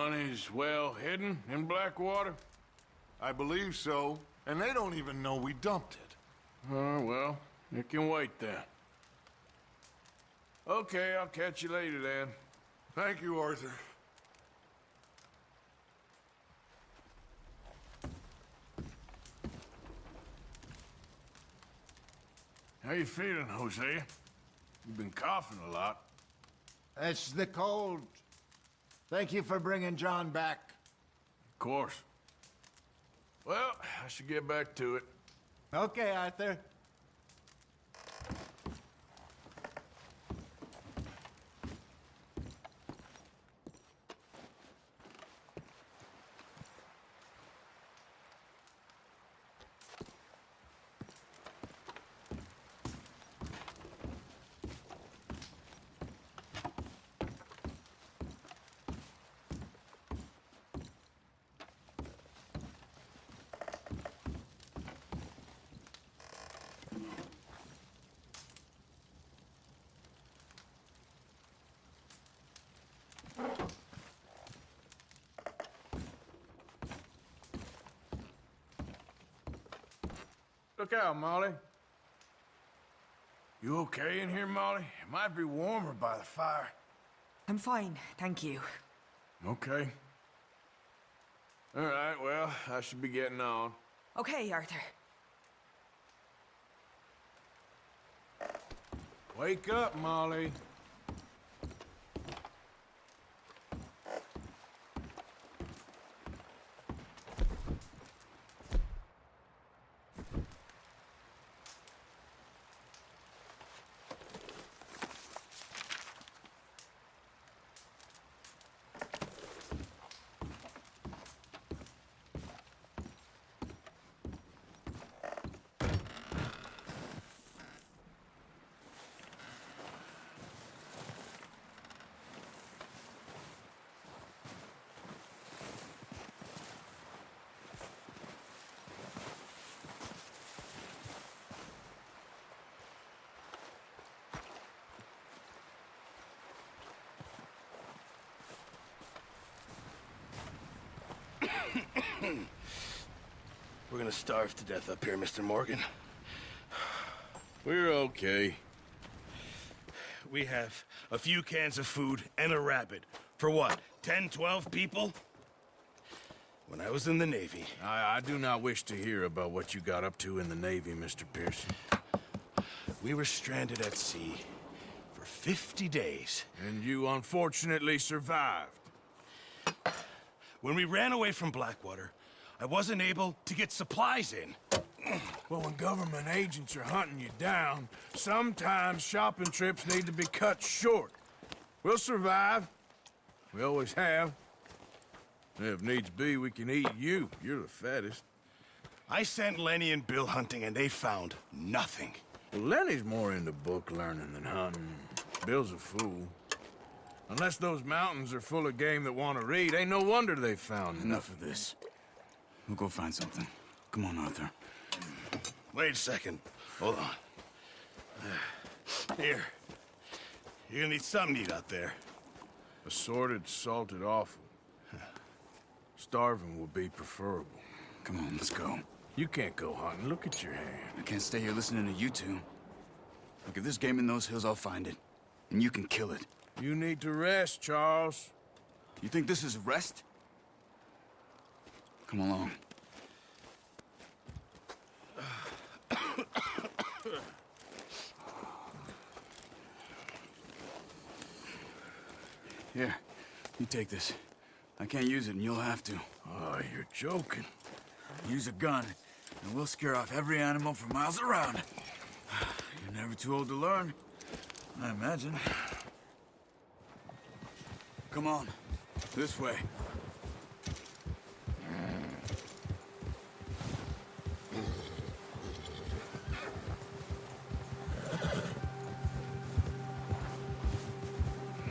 money's well hidden in Blackwater? I believe so, and they don't even know we dumped it. Oh, well, it can wait then. Okay, I'll catch you later then. Thank you, Arthur. How you feeling, Hosea? You've been coughing a lot. It's the cold. Thank you for bringing John back. Of course. Well, I should get back to it. Okay, Arthur. Look out, Molly. You okay in here, Molly? It might be warmer by the fire. I'm fine, thank you. Okay. All right, well, I should be getting on. Okay, Arthur. Wake up, Molly. We're gonna starve to death up here, Mr. Morgan. We're okay. We have a few cans of food and a rabbit. For what, 10, 12 people? When I was in the Navy... I do not wish to hear about what you got up to in the Navy, Mr. Pearson. We were stranded at sea for 50 days. And you unfortunately survived. When we ran away from Blackwater, I wasn't able to get supplies in. Well, when government agents are hunting you down, sometimes shopping trips need to be cut short. We'll survive. We always have. If needs be, we can eat you. You're the fattest. I sent Lenny and Bill hunting, and they found nothing. Well, Lenny's more into book learning than hunting. Bill's a fool. Unless those mountains are full of game that want to read, ain't no wonder they found Enough of this. We'll go find something. Come on, Arthur. Wait a second. Hold on. Here. You're gonna need something to eat out there. Assorted, salted offal. Starving will be preferable. Come on, let's go. You can't go hunting. Look at your hand. I can't stay here listening to you two. Look, if there's game in those hills, I'll find it. And you can kill it. You need to rest, Charles. You think this is rest? Come along. Here, you take this. I can't use it, and you'll have to. Oh, you're joking. Use a gun, and we'll scare off every animal for miles around. You're never too old to learn, I imagine. Come on, this way.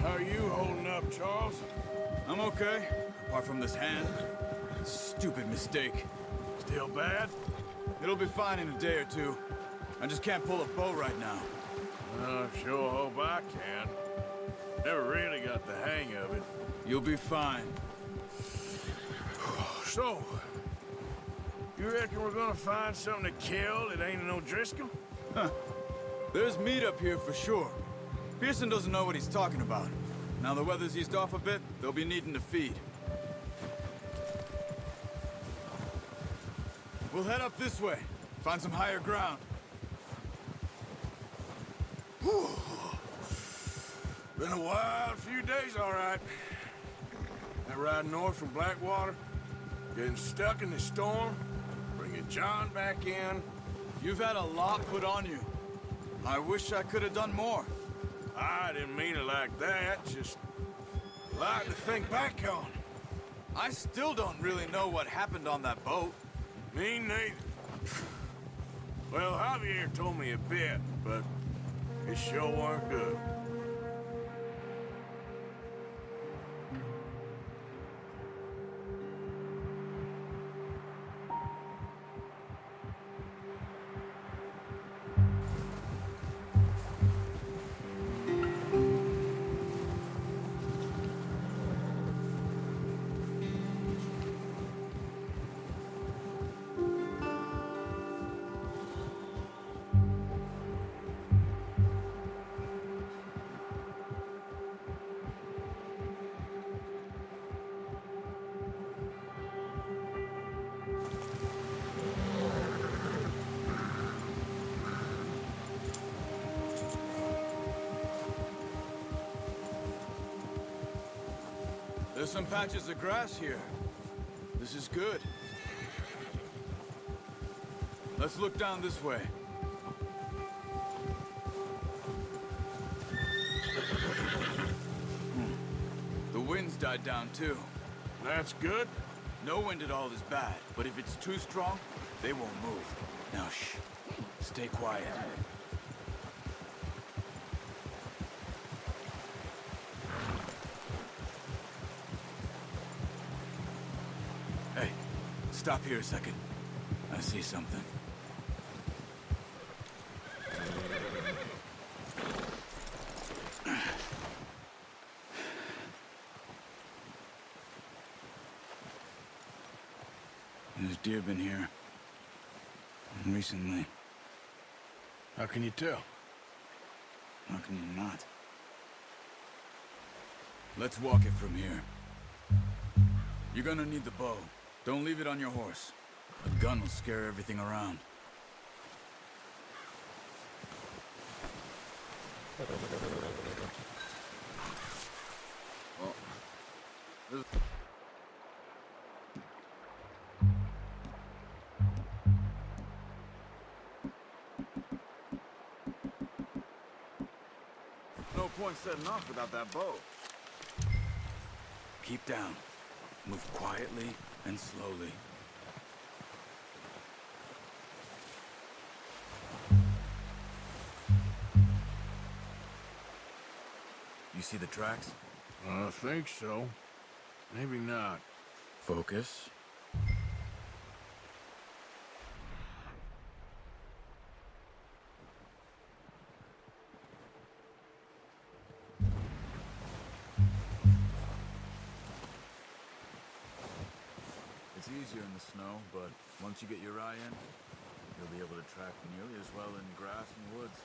How are you holding up, Charles? I'm okay, apart from this hand. Stupid mistake. Still bad? It'll be fine in a day or two. I just can't pull a bow right now. Sure hope I can. Never really got the hang of it. You'll be fine. So, you reckon we're gonna find something to kill that ain't no Driscoll? There's meat up here for sure. Pearson doesn't know what he's talking about. Now the weather's eased off a bit, they'll be needing to feed. We'll head up this way, find some higher ground. Whew. Been a wild few days, all right. That ride north from Blackwater, getting stuck in the storm, bringing John back in. You've had a lot put on you. I wish I could have done more. I didn't mean it like that, just a lot to think back on. I still don't really know what happened on that boat. Me neither. Well, Javier told me a bit, but it sure weren't good. There's some patches of grass here. This is good. Let's look down this way. The wind's died down too. That's good. No wind at all is bad, but if it's too strong, they won't move. Now shh. Stay quiet. Hey, stop here a second. I see something. There's deer been here. Recently. How can you tell? How can you not? Let's walk it from here. You're gonna need the bow. Don't leave it on your horse. A gun will scare everything around. No point setting off without that bow. Keep down. Move quietly and slowly. You see the tracks? I think so. Maybe not. Focus. It's easier in the snow, but once you get your eye in, you'll be able to track nearly as well in grass and woods.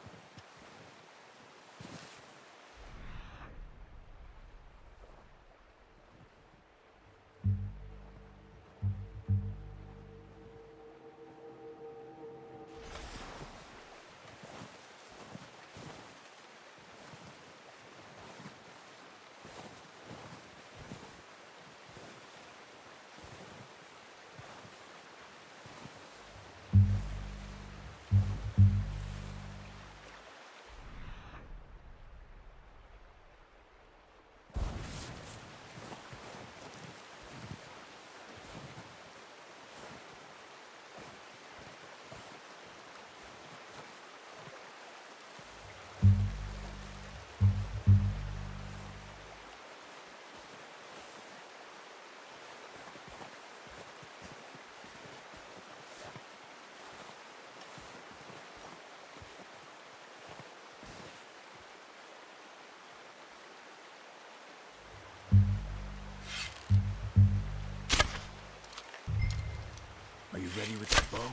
ready with that bow?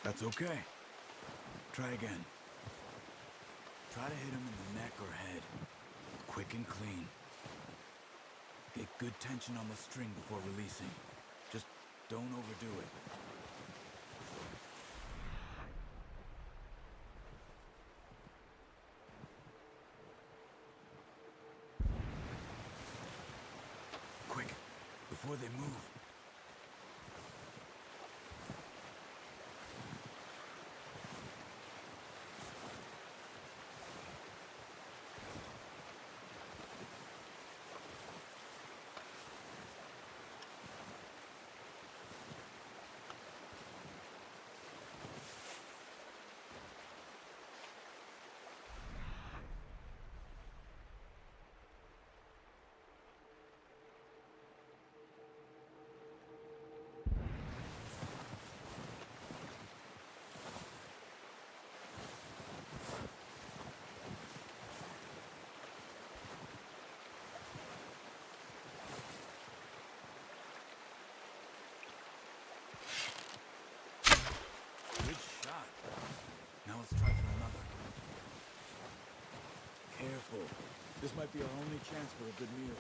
That's okay. Try again. Try to hit him in the neck or head. Quick and clean. Get good tension on the string before releasing. Just don't overdo it. Quick, before they move. Good shot. Now let's try for another. Careful. This might be our only chance for a good meal.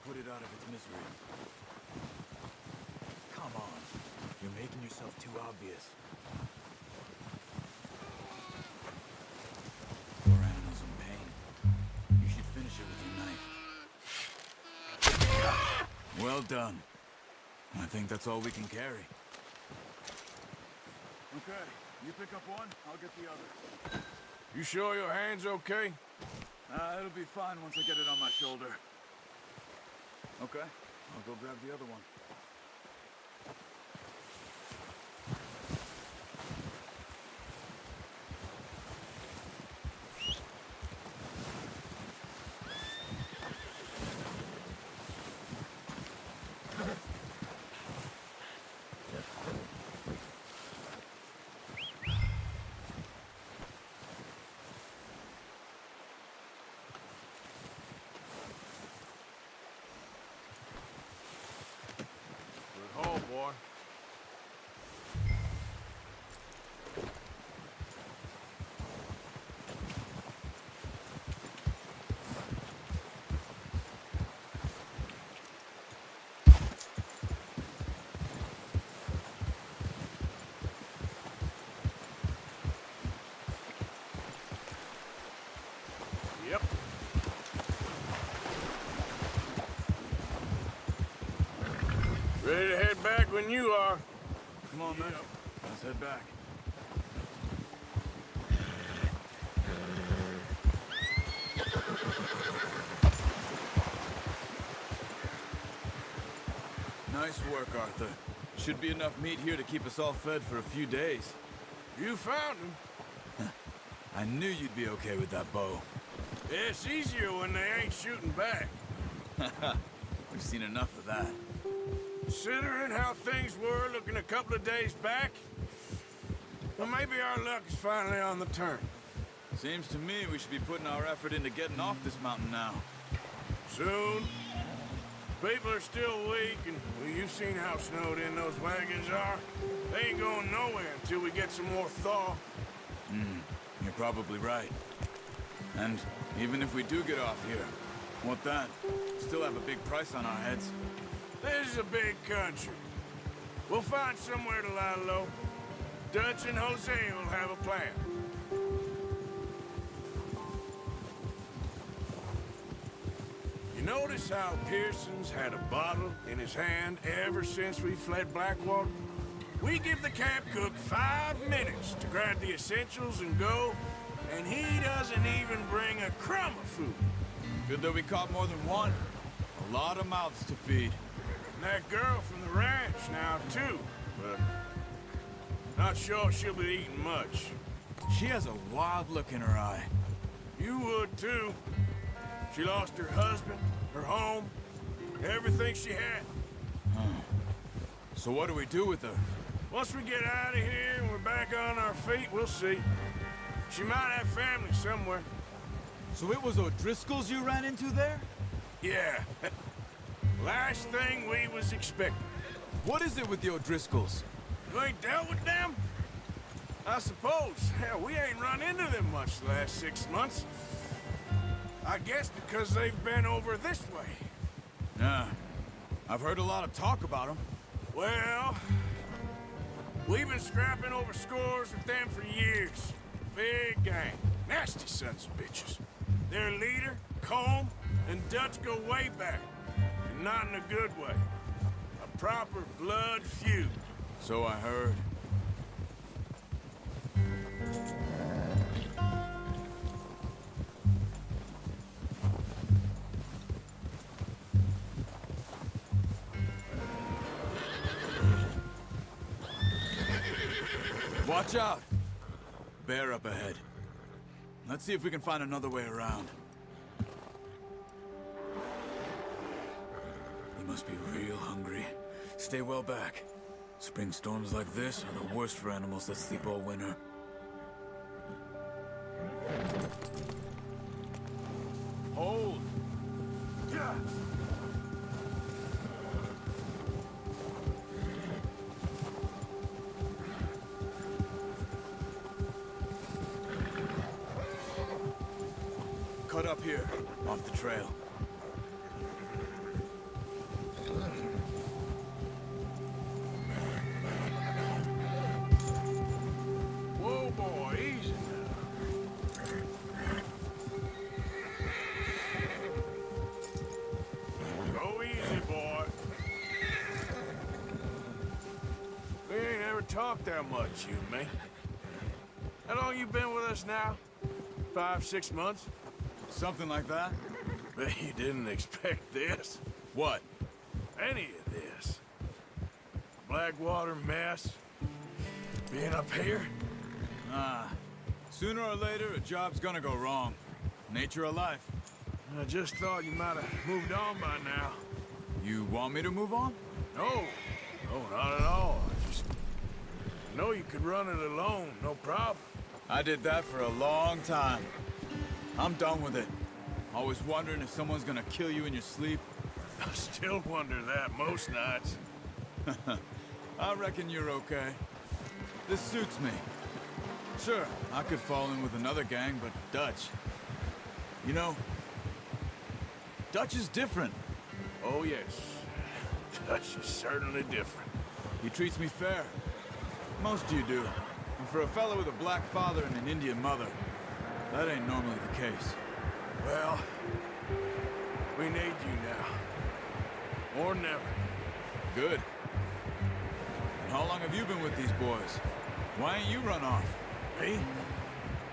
Put it out of its misery. Come on. You're making yourself too obvious. Poor animal's in pain. You should finish it with your knife. Well done. I think that's all we can carry. Okay. You pick up one, I'll get the other. You sure your hand's okay? It'll be fine once I get it on my shoulder. Okay, I'll go grab the other one. Boy. Yep. Ready to head back when you are. Come on, man. Let's head back. Nice work, Arthur. Should be enough meat here to keep us all fed for a few days. You found him. I knew you'd be okay with that bow. It's easier when they ain't shooting back. We've seen enough of that. Considering how things were looking a couple of days back, well, maybe our luck is finally on the turn. Seems to me we should be putting our effort into getting off this mountain now. Soon. People are still weak, and well, you've seen how snowed in those wagons are. They ain't going nowhere until we get some more thaw. You're probably right. And even if we do get off here, what then? Still have a big price on our heads. This is a big country. We'll find somewhere to lie low. Dutch and Jose will have a plan. notice how Pearson's had a bottle in his hand ever since we fled Blackwater? We give the camp cook 5 minutes to grab the essentials and go, and he doesn't even bring a crumb of food. Good that we caught more than one. A lot of mouths to feed. And that girl from the ranch now, too, but not sure she'll be eating much. She has a wild look in her eye. You would, too. She lost her husband, her home, everything she had. So what do we do with her? Once we get out of here and we're back on our feet, we'll see. She might have family somewhere. So it was O'Driscoll's you ran into there? Yeah. Last thing we was expecting. What is it with the O'Driscolls? You ain't dealt with them? I suppose. Hell, we ain't run into them much the last 6 months. I guess because they've been over this way. Nah. I've heard a lot of talk about them. Well, we've been scrapping over scores with them for years. Big gang. Nasty sons of bitches. Their leader, Combe, and Dutch go way back. And not in a good way. A proper blood feud. So I heard. Watch out! Bear up ahead. Let's see if we can find another way around. You must be real hungry. Stay well back. Spring storms like this are the worst for animals that sleep all winter. Hold! Yeah. Cut up here, off the trail. Whoa, boy, easy now. Go easy, boy. We ain't ever talked that much, you and me. How long you been with us now? 5, 6 months? Something like that? Bet you didn't expect this. What? Any of this. Blackwater mess. Being up here. Sooner or later, a job's gonna go wrong. Nature of life. I just thought you might have moved on by now. You want me to move on? No. No, not at all. I just know you could run it alone, no problem. I did that for a long time. I'm done with it. Always wondering if someone's gonna kill you in your sleep. I still wonder that most nights. I reckon you're okay. This suits me. Sure, I could fall in with another gang, but Dutch... You know, Dutch is different. Oh, yes. Dutch is certainly different. He treats me fair. Most of you do. And for a fellow with a black father and an Indian mother, that ain't normally the case. Well, we need you now. Or never. Good. And how long have you been with these boys? Why ain't you run off? Me?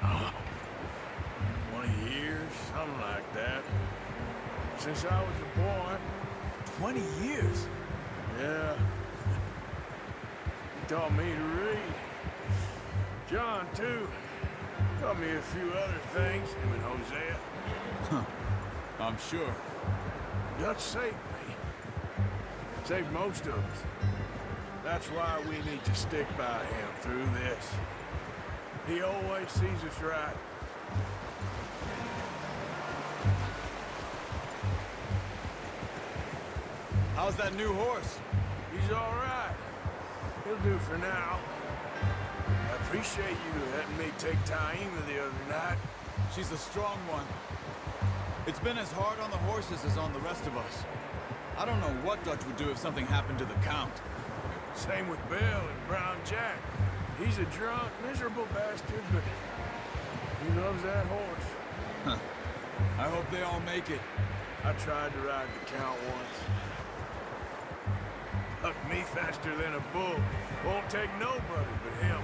Oh, 20 years, something like that. Since I was a boy. 20 years? Yeah. He taught me to read. John, too. Taught me a few other things, him and Hosea. I'm sure. Dutch saved me. Saved most of us. That's why we need to stick by him through this. He always sees us right. How's that new horse? He's all right. He'll do for now. I appreciate you letting me take Taima the other night. She's a strong one. It's been as hard on the horses as on the rest of us. I don't know what Dutch would do if something happened to the Count. Same with Bill and Brown Jack. He's a drunk, miserable bastard, but he loves that horse. I hope they all make it. I tried to ride the Count once. Hucked me faster than a bull. Won't take nobody but him.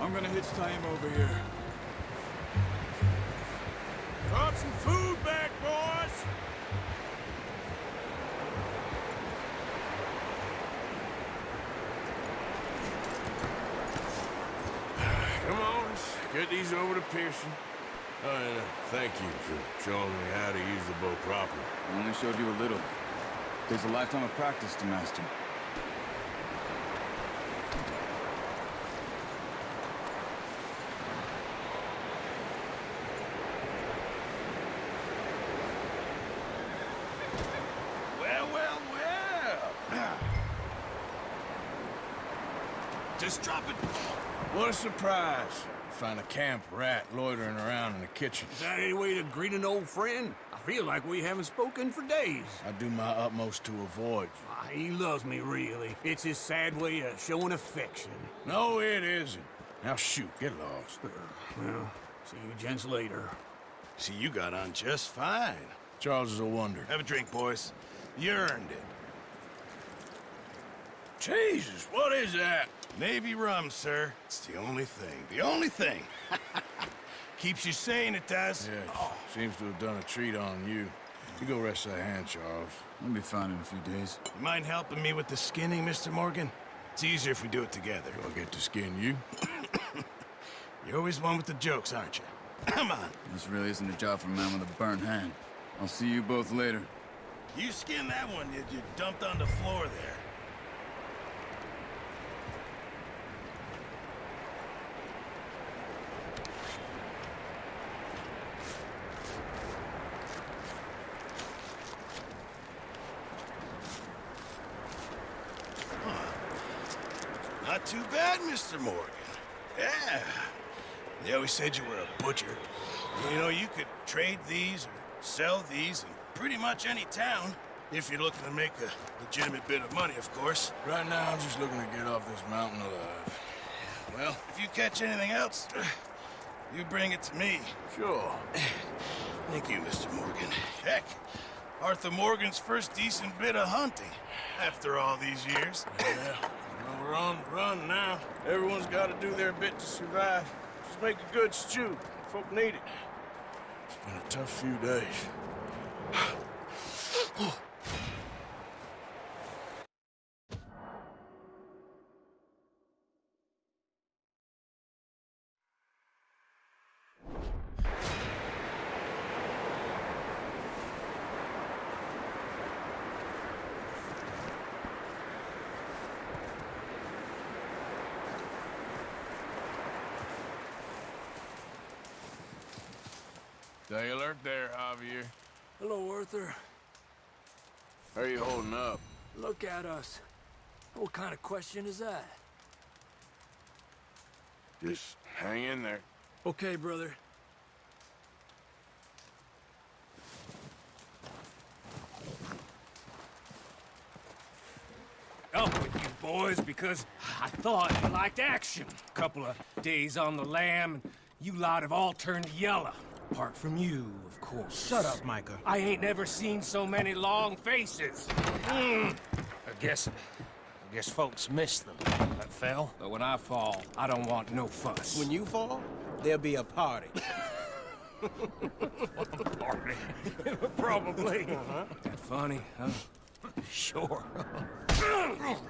I'm gonna hitch tie him over here. Drop some food back, boys! Come on, let's get these over to Pearson. And thank you for showing me how to use the bow properly. I only showed you a little. Takes a lifetime of practice to master. Well. Just drop it. What a surprise. Find a camp rat loitering around in the kitchen. Is that any way to greet an old friend? I feel like we haven't spoken for days. I do my utmost to avoid you. He loves me, really. It's his sad way of showing affection. No, it isn't. Now shoot, get lost. Well, see you gents later. See, you got on just fine. Charles is a wonder. Have a drink, boys. You earned it. Jesus, what is that? Navy rum, sir. It's the only thing. The only thing. Keeps you sane, it does. Yeah, seems to have done a treat on you. You go rest that hand, Charles. I'll be fine in a few days. You mind helping me with the skinning, Mr. Morgan? It's easier if we do it together. I'll get to skin you. You're always one with the jokes, aren't you? Come on. This really isn't a job for a man with a burnt hand. I'll see you both later. You skinned that one that you dumped on the floor there. Not too bad, Mr. Morgan. Yeah. They always said you were a butcher. You know, you could trade these or sell these in pretty much any town, if you're looking to make a legitimate bit of money, of course. Right now, I'm just looking to get off this mountain alive. Well, if you catch anything else, you bring it to me. Sure. Thank you, Mr. Morgan. Heck, Arthur Morgan's first decent bit of hunting, after all these years. Yeah, well, we're on the run now. Everyone's got to do their bit to survive. Just make a good stew. Folk need it. It's been a tough few days. Stay alert there, Javier. Hello, Arthur. How are you holding up? Look at us. What kind of question is that? Just hang in there. Okay, brother. Up with you boys because I thought you liked action. Couple of days on the lam, and you lot have all turned yellow. Apart from you, of course. Shut up, Micah. I ain't never seen so many long faces. I guess folks miss them. That fell. But when I fall, I don't want no fuss. When you fall, there'll be a party. Party? Probably. That funny, huh? Sure. I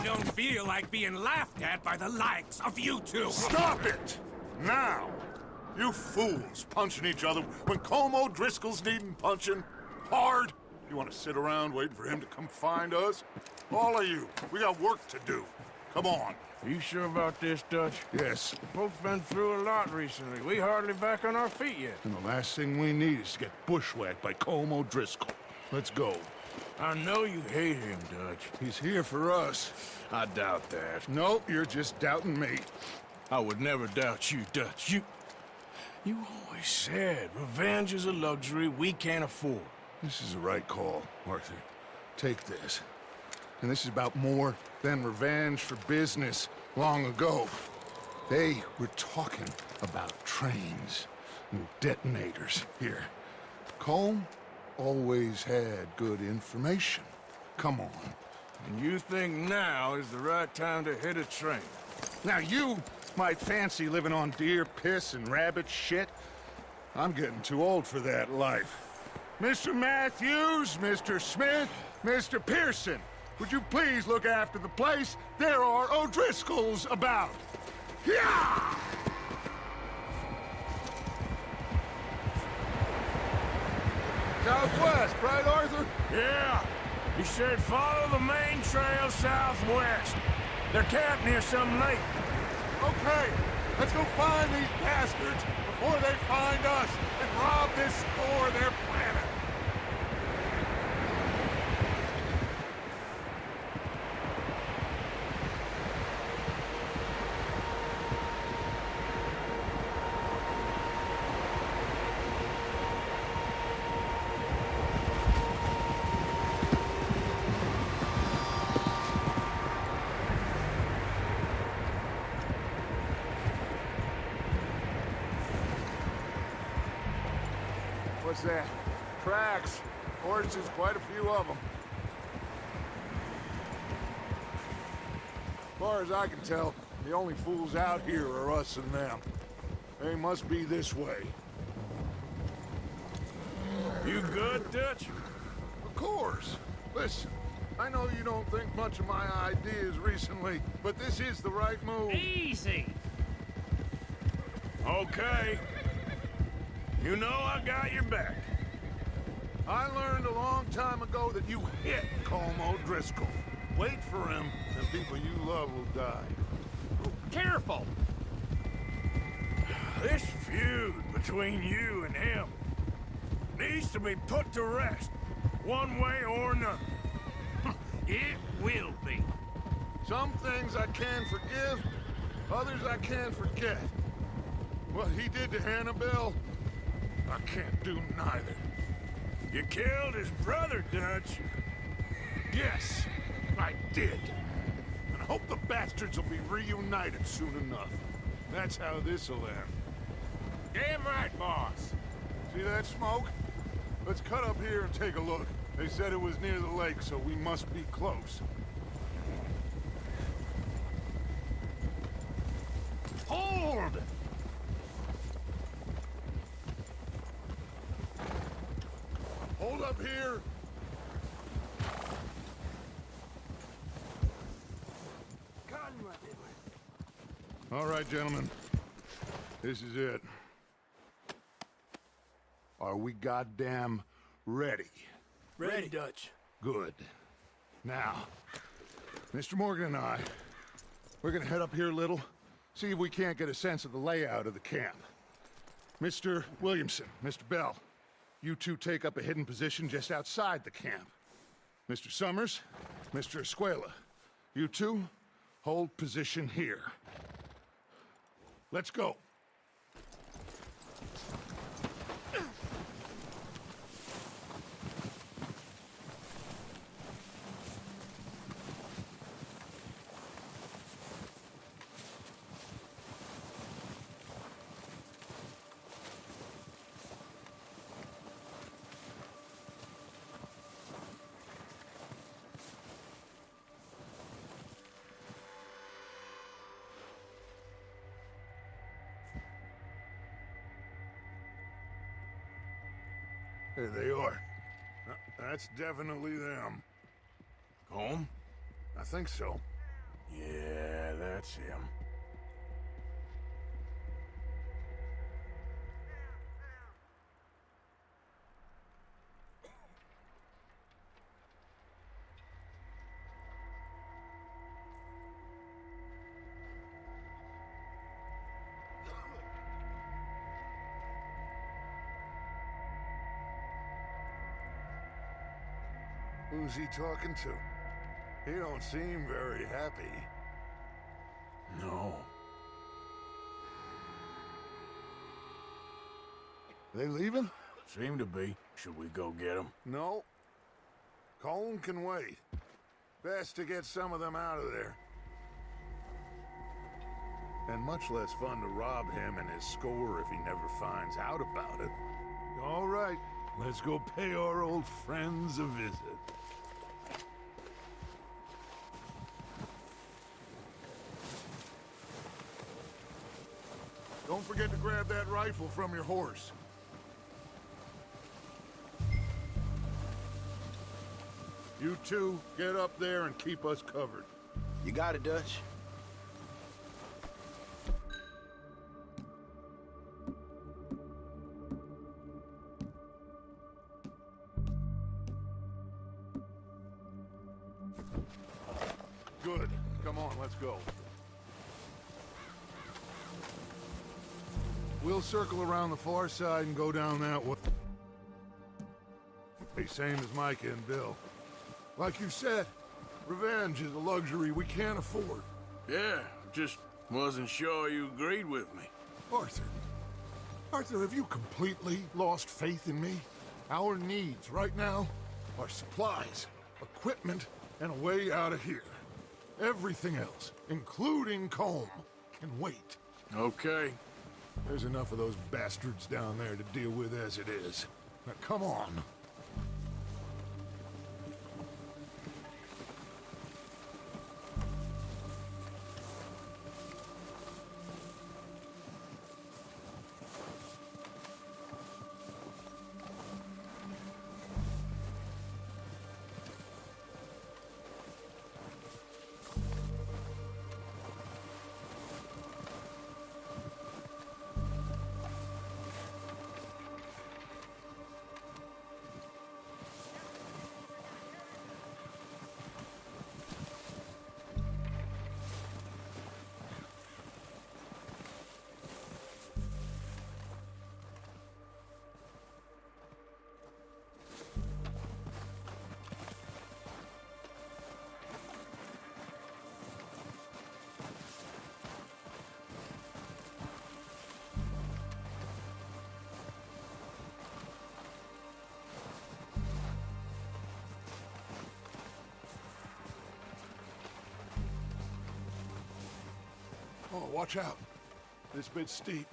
don't feel like being laughed at by the likes of you two. Stop it! Now! You fools punching each other when Colm O'Driscoll's needing punching. Hard! You want to sit around waiting for him to come find us? All of you, we got work to do. Come on. Are you sure about this, Dutch? Yes. Folks been through a lot recently. We hardly back on our feet yet. And the last thing we need is to get bushwhacked by Colm O'Driscoll. Let's go. I know you hate him, Dutch. He's here for us. I doubt that. No, you're just doubting me. I would never doubt you, Dutch. You always said revenge is a luxury we can't afford. This is the right call, Arthur. Take this. And this is about more than revenge for business long ago. They were talking about trains and detonators here. Colm always had good information. Come on. And you think now is the right time to hit a train? Now you might fancy living on deer piss and rabbit shit. I'm getting too old for that life. Mr. Matthews, Mr. Smith, Mr. Pearson, would you please look after the place? There are O'Driscolls about. Yeah! Southwest, right, Arthur? Yeah. He said follow the main trail southwest. They're camped near some lake. Okay, let's go find these bastards before they find us and rob this store of their planet. What's that? Tracks. Horses, quite a few of them. As far as I can tell, the only fools out here are us and them. They must be this way. You good, Dutch? Of course. Listen, I know you don't think much of my ideas recently, but this is the right move. Easy. Okay. You know I got your back. I learned a long time ago that you hit Colm O'Driscoll. Wait for him, and people you love will die. Careful. This feud between you and him needs to be put to rest, one way or another. It will be. Some things I can forgive, others I can't forget. What he did to Annabelle, I can't do neither. You killed his brother, Dutch. Yes, I did. And I hope the bastards will be reunited soon enough. That's how this'll end. Damn right, boss. See that smoke? Let's cut up here and take a look. They said it was near the lake, so we must be close. Hold! Hold up here. All right, gentlemen. This is it. Are we goddamn ready? Ready, Dutch. Good. Now, Mr. Morgan and I, we're gonna head up here a little, see if we can't get a sense of the layout of the camp. Mr. Williamson, Mr. Bell, you two take up a hidden position just outside the camp. Mr. Summers, Mr. Escuela, you two hold position here. Let's go. There they are. That's definitely them. Home? I think so. Yeah, that's him. Who's he talking to? He don't seem very happy. No. They leaving? Seem to be. Should we go get them? No. Colm can wait. Best to get some of them out of there. And much less fun to rob him and his score if he never finds out about it. All right, let's go pay our old friends a visit. Don't forget to grab that rifle from your horse. You two, get up there and keep us covered. You got it, Dutch. Good. Come on, let's go. We'll circle around the far side and go down that way. Hey, same as Micah and Bill. Like you said, revenge is a luxury we can't afford. Yeah, just wasn't sure you agreed with me. Arthur, have you completely lost faith in me? Our needs right now are supplies, equipment, and a way out of here. Everything else, including Colm, can wait. Okay. There's enough of those bastards down there to deal with as it is. Now, come on. Oh, watch out. This bit's steep.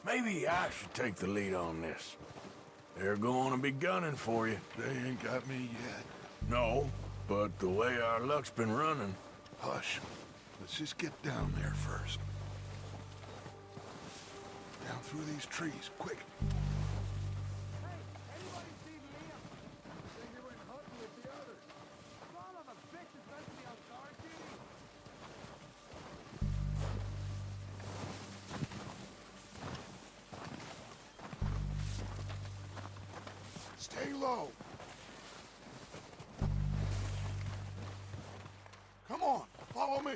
Maybe I should take the lead on this. They're going to be gunning for you. They ain't got me yet. No, but the way our luck's been running... Hush. Let's just get down there first. Down through these trees, quick. Stay low. Come on, follow me.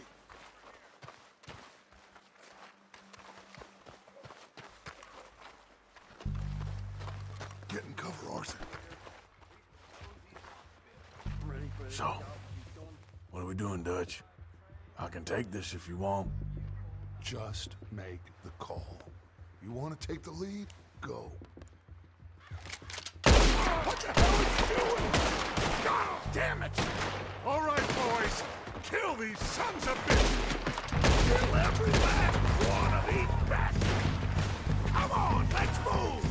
Get in cover, Arthur. So, what are we doing, Dutch? I can take this if you want. Just make the call. You want to take the lead? Go. What the hell are you doing? God damn it! All right, boys. Kill these sons of bitches! Kill every last one of these bastards! Come on, let's move!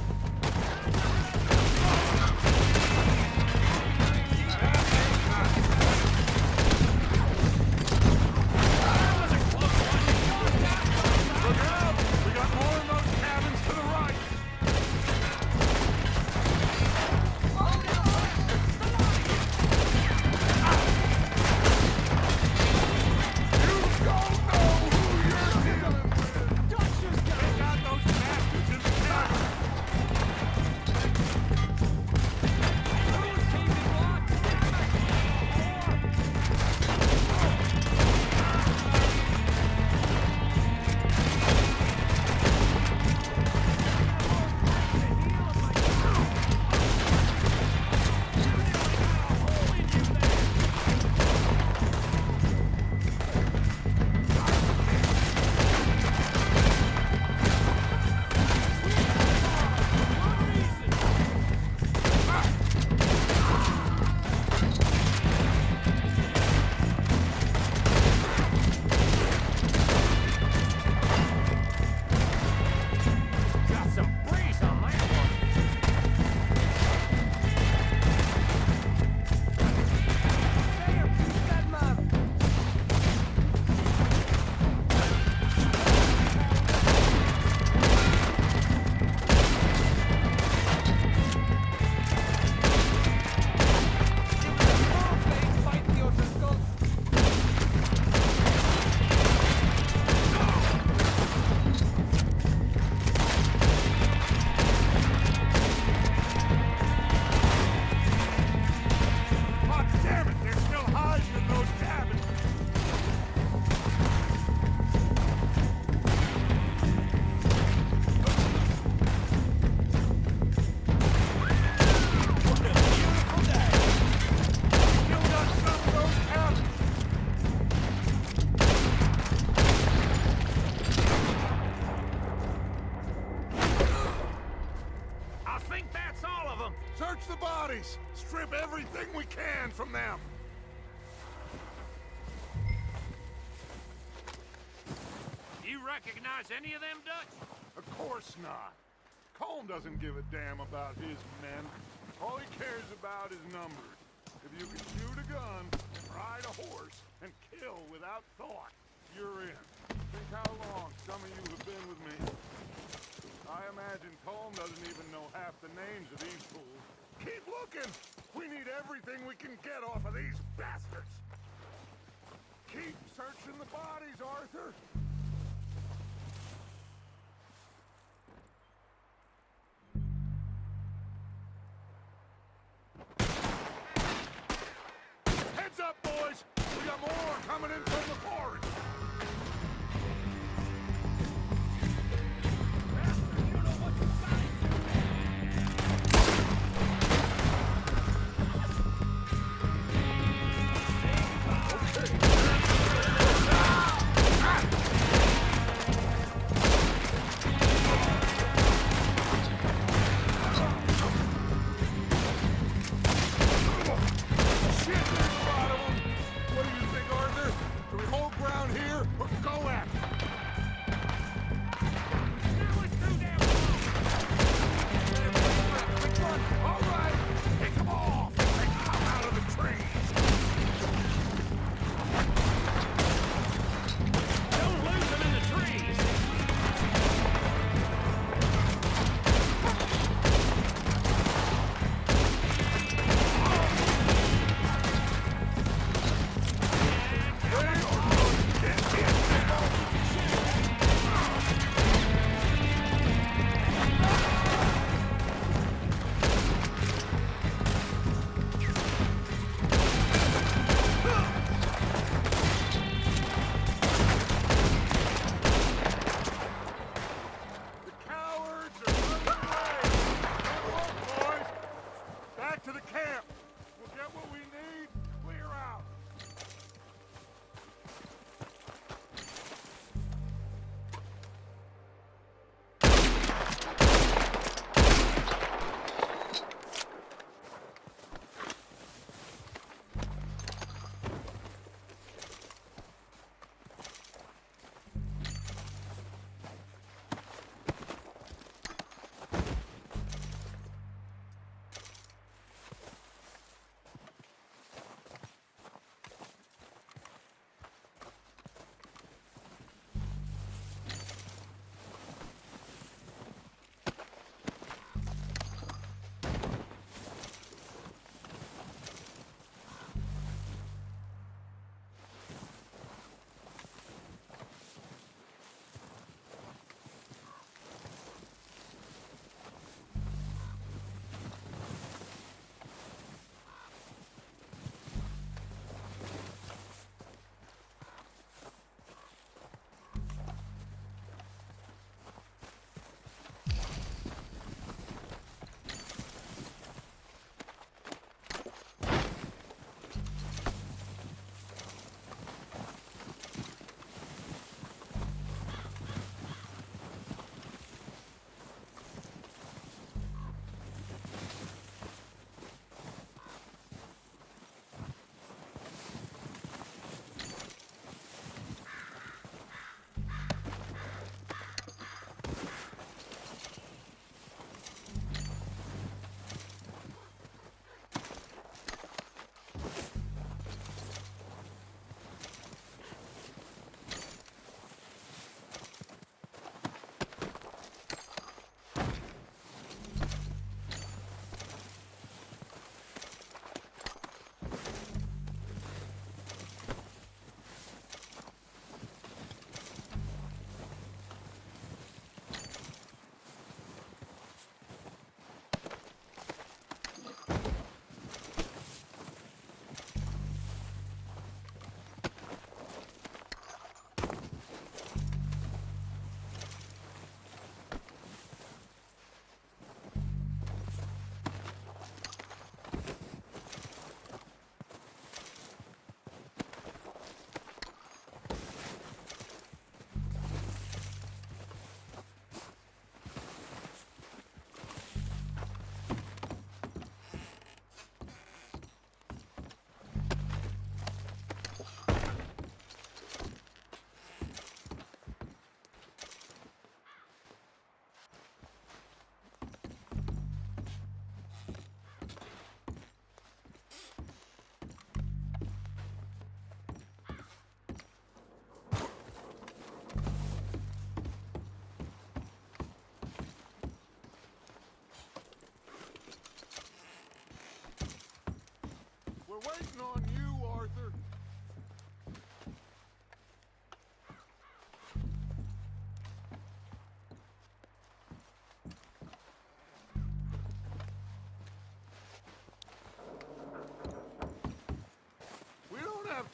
Look out! We got more in those cabins to the right! all of them! Search the bodies! Strip everything we can from them! You recognize any of them, Dutch? Of course not. Colm doesn't give a damn about his men. All he cares about is numbers. If you can shoot a gun, ride a horse, and kill without thought, you're in. Think how long some of you have been with me. I imagine Colm doesn't even know half the names of these fools. Keep looking! We need everything we can get off of these bastards! Keep searching the bodies, Arthur! Heads up, boys! We got more coming in from the forest! Shit, there's a lot of them! What do you think, Arthur? Do we hold ground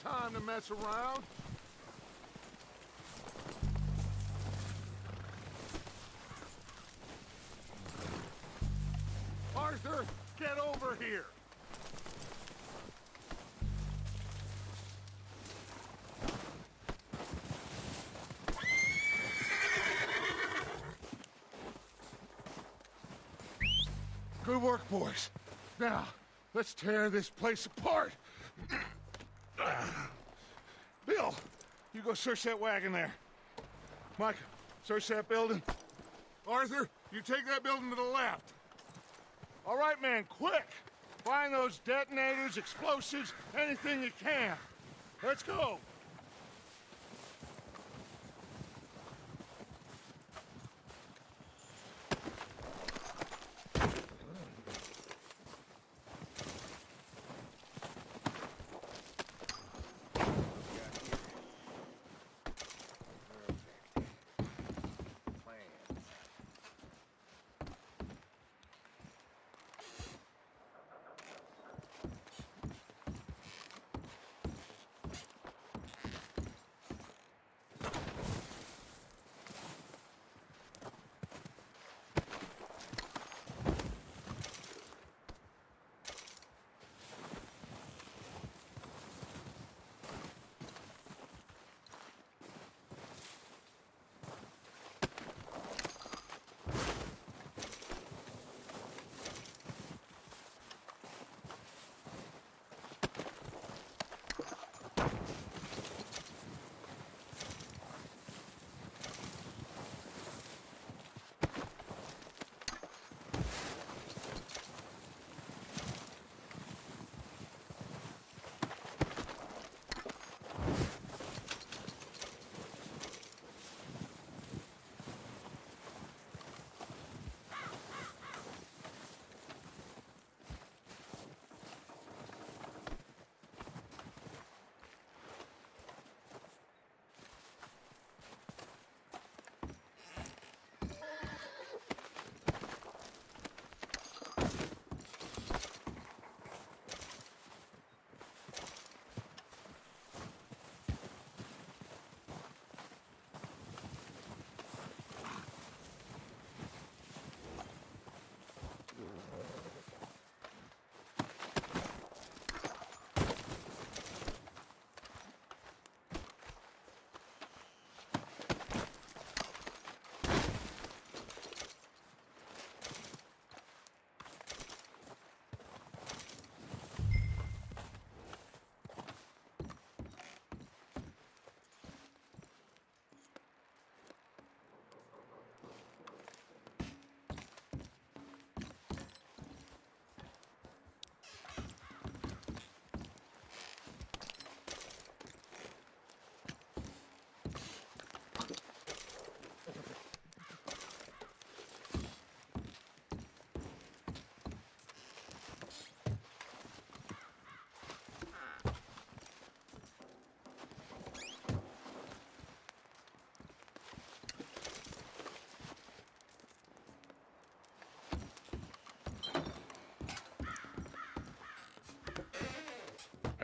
have time to mess around. Arthur, get over here! Good work, boys. Now, let's tear this place apart. Bill, you go search that wagon there. Mike, search that building. Arthur, you take that building to the left. All right, man, quick! Find those detonators, explosives, anything you can. Let's go!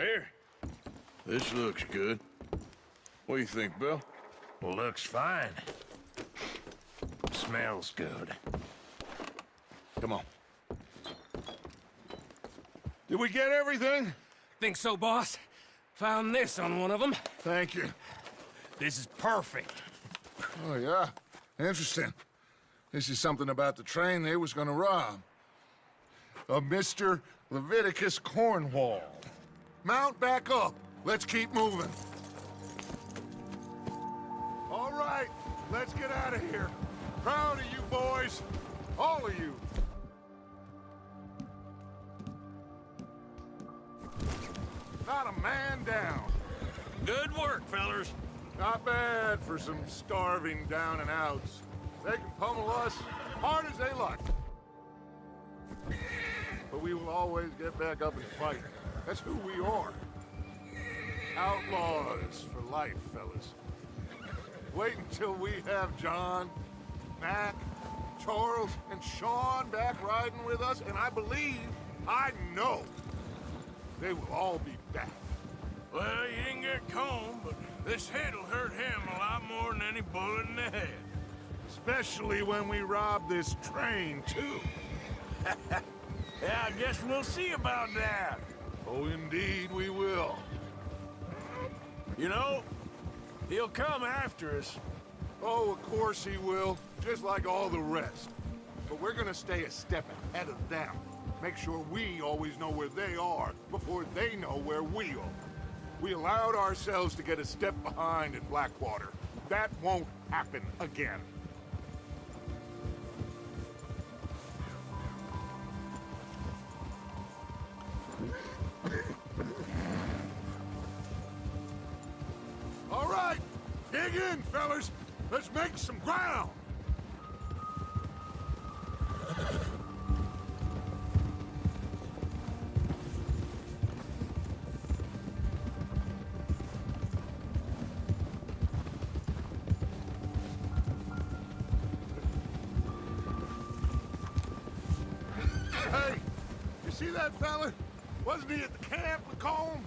Here. This looks good. What do you think, Bill? Looks fine. Smells good. Come on. Did we get everything? Think so, boss? Found this on one of them. Thank you. This is perfect. Oh, yeah? Interesting. This is something about the train they was gonna rob. A Mr. Leviticus Cornwall. Mount back up. Let's keep moving. All right, let's get out of here. Proud of you boys. All of you. Not a man down. Good work, fellers. Not bad for some starving down and outs. They can pummel us hard as they like. But we will always get back up and fight. That's who we are. Outlaws for life, fellas. Wait until we have John, Mac, Charles, and Sean back riding with us, and I believe, I know, they will all be back. Well, you didn't get combed, but this hit'll hurt him a lot more than any bullet in the head. Especially when we rob this train, too. Yeah, I guess we'll see about that. Oh, indeed we will. You know, he'll come after us. Oh, of course he will, just like all the rest. But we're gonna stay a step ahead of them. Make sure we always know where they are before they know where we are. We allowed ourselves to get a step behind in Blackwater. That won't happen again. All right, dig in, fellas. Let's make some ground. Hey, you see that fella? Wasn't he at the camp with Colm?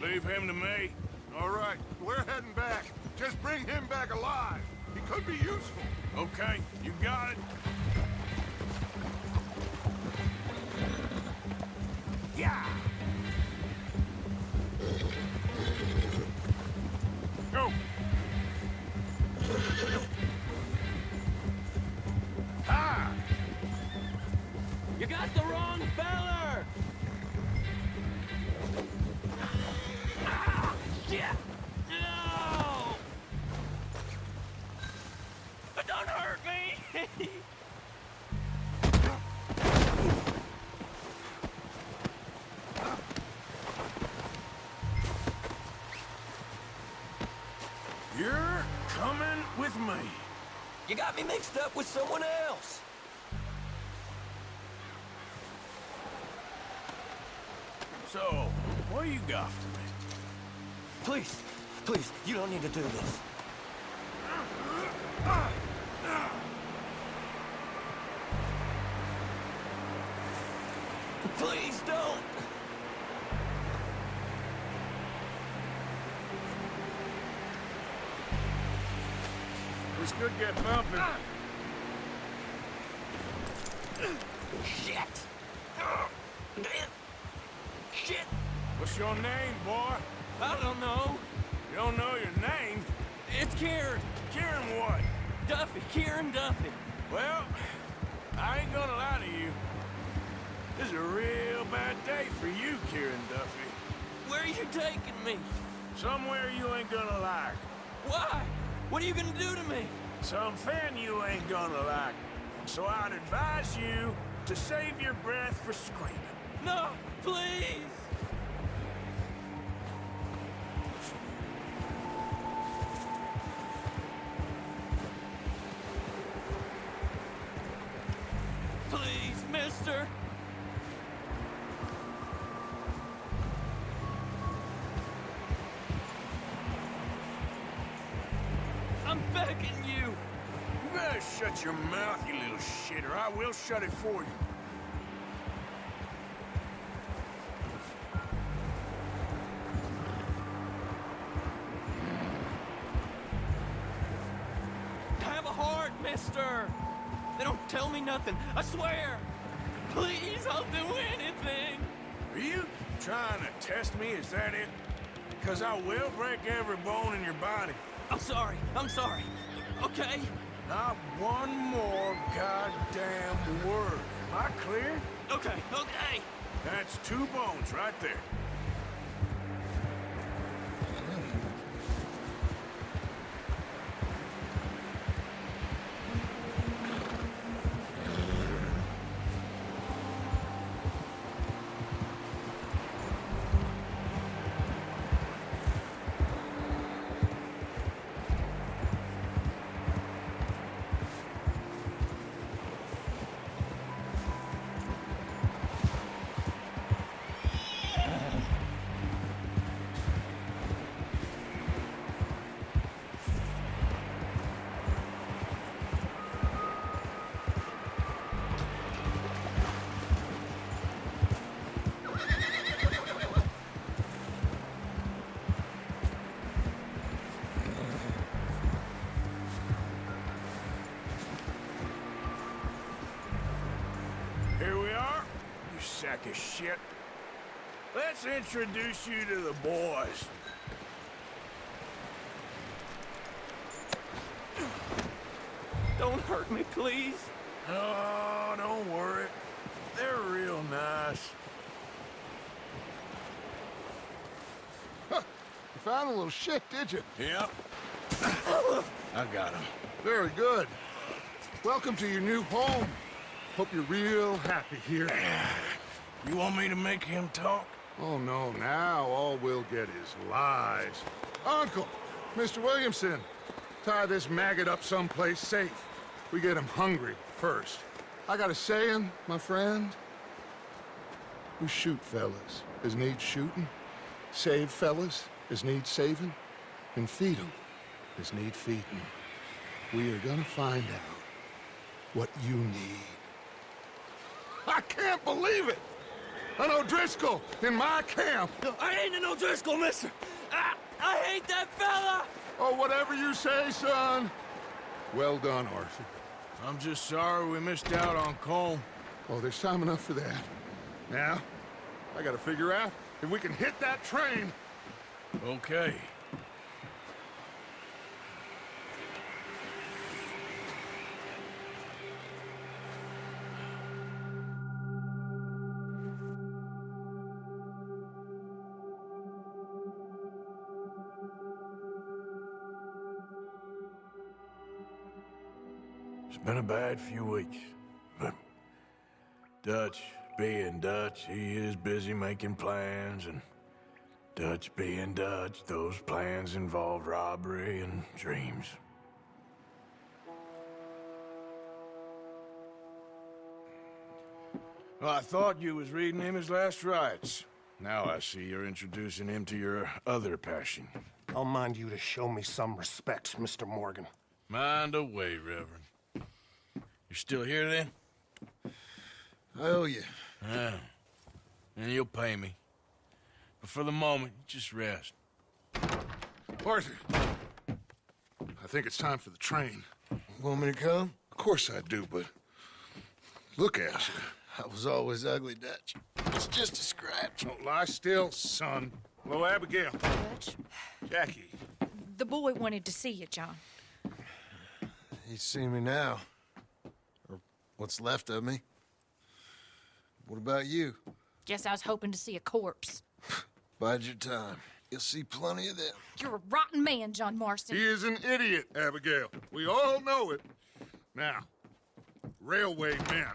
Leave him to me. All right, we're heading back. Just bring him back alive. He could be useful. Okay, you got it. Yeah! Go! Ah! You got the wrong feller! Ah! Shit! No! Don't hurt me! You're coming with me. You got me mixed up with someone else. So, what do you got for me? Please, please, you don't need to do this. Please don't! This could get bumpy. Shit! Shit! What's your name, boy? I don't know. You don't know your name? It's Kieran. Kieran what? Duffy. Kieran Duffy. Well, I ain't gonna lie to you. This is a real bad day for you, Kieran Duffy. Where are you taking me? Somewhere you ain't gonna like. Why? What are you gonna do to me? Something you ain't gonna like. So I'd advise you to save your breath for screaming. No, please! Please, mister! I'm begging you! You better shut your mouth, you little shit, or I will shut it for you. Have a heart, mister! They don't tell me nothing, I swear! Please, I'll do anything! Are you trying to test me, is that it? Because I will break every bone in your body. I'm sorry, okay? Not one more goddamn word. Am I clear? Okay. That's 2 bones right there. sack of shit. Let's introduce you to the boys. Don't hurt me, please. Oh, don't worry. They're real nice. Huh. You found a little shit, did you? Yep. I got him. Very good. Welcome to your new home. Hope you're real happy here. You want me to make him talk? Oh, no, now all we'll get is lies. Uncle, Mr. Williamson, tie this maggot up someplace safe. We get him hungry first. I got a saying, my friend. We shoot fellas as need shooting, save fellas as need saving, and feed 'em as need feeding. We are gonna find out what you need. I can't believe it! An O'Driscoll in my camp! I ain't an O'Driscoll, mister! I hate that fella! Oh, whatever you say, son. Well done, Arthur. I'm just sorry we missed out on Colm. Oh, there's time enough for that. Now, I gotta figure out if we can hit that train. Okay. It's been a bad few weeks, but Dutch being Dutch, he is busy making plans, and Dutch being Dutch, those plans involve robbery and dreams. Well, I thought you was reading him his last rites. Now I see you're introducing him to your other passion. I'll mind you to show me some respect, Mr. Morgan. Mind away, Reverend. You're still here, then? I owe you. Yeah. And you'll pay me. But for the moment, just rest. Arthur, I think it's time for the train. Want me to come? Of course I do, but look at you. I was always ugly, Dutch. It's just a scratch. Don't lie still, son. Hello, Abigail. Dutch, Jackie. the boy wanted to see you, John. You see me now. Or what's left of me. What about you? Guess I was hoping to see a corpse. Bide your time. You'll see plenty of them. You're a rotten man, John Marston. He is an idiot, Abigail. We all know it. Now, railway men.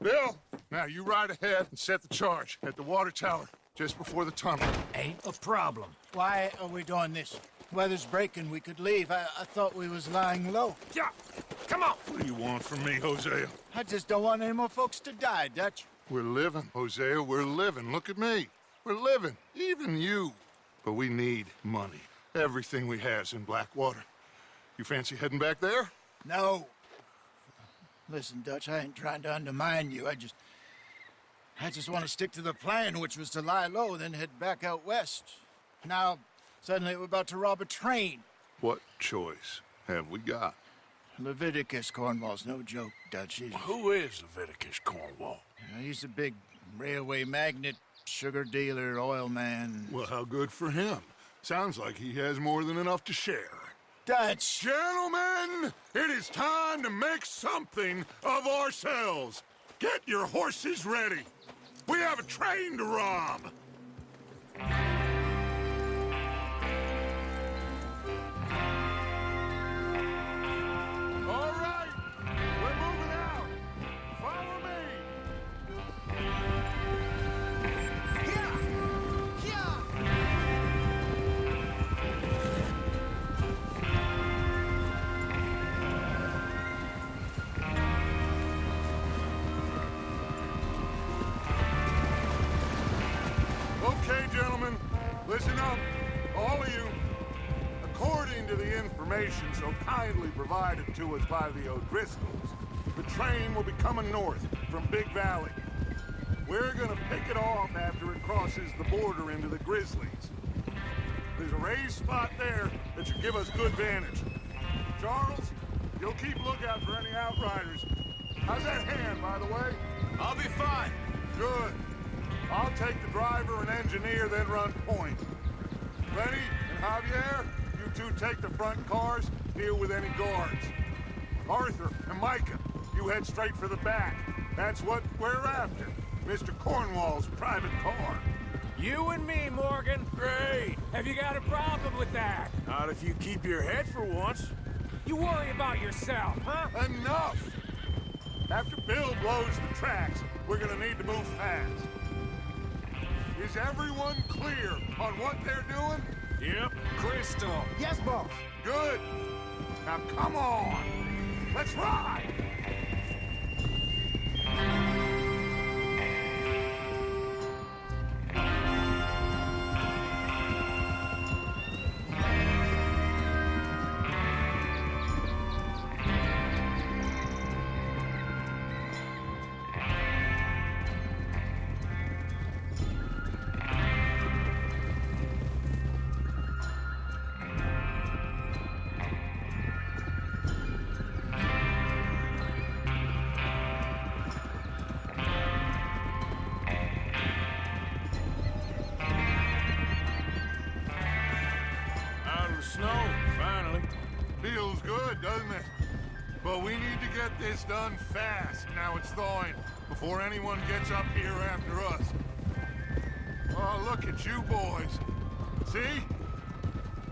Bill, now you ride ahead and set the charge at the water tower just before the tunnel. Ain't a problem. Why are we doing this? Weather's breaking. We could leave. I thought we was lying low. Yeah, come on! What do you want from me, Hosea? I just don't want any more folks to die, Dutch. We're living, Hosea. We're living. Look at me. We're living. Even you. But we need money. Everything we has in Blackwater. You fancy heading back there? No. Listen, Dutch, I ain't trying to undermine you. I just want to stick to the plan, which was to lie low, then head back out west. Now, suddenly we're about to rob a train. What choice have we got? Leviticus Cornwall's no joke, Dutch. Who is Leviticus Cornwall? He's a big railway magnate, sugar dealer, oil man. Well, how good for him. Sounds like he has more than enough to share. Dutch! Gentlemen, it is time to make something of ourselves. Get your horses ready. We have a train to rob. All right, we're moving out. Follow me. Okay, gentlemen, listen up, all of you. According to the information so kindly provided to us by the O'Driscolls, the train will be coming north from Big Valley. We're gonna pick it off after it crosses the border into the Grizzlies. There's a raised spot there that should give us good vantage. Charles, you'll keep lookout for any outriders. How's that hand, by the way? I'll be fine. Good. take the driver and engineer, then run point. Lenny and Javier, you two take the front cars, deal with any guards. Arthur and Micah, you head straight for the back. That's what we're after. Mr. Cornwall's private car. You and me, Morgan. Great. Have you got a problem with that? Not if you keep your head for once. You worry about yourself, huh? Enough! After Bill blows the tracks, we're gonna need to move fast. Is everyone clear on what they're doing? Yep. Crystal. Yes, boss. Good. Now come on. Let's ride! Snow, finally. Feels good, doesn't it? But we need to get this done fast, now it's thawing, before anyone gets up here after us. Oh, look at you boys. See?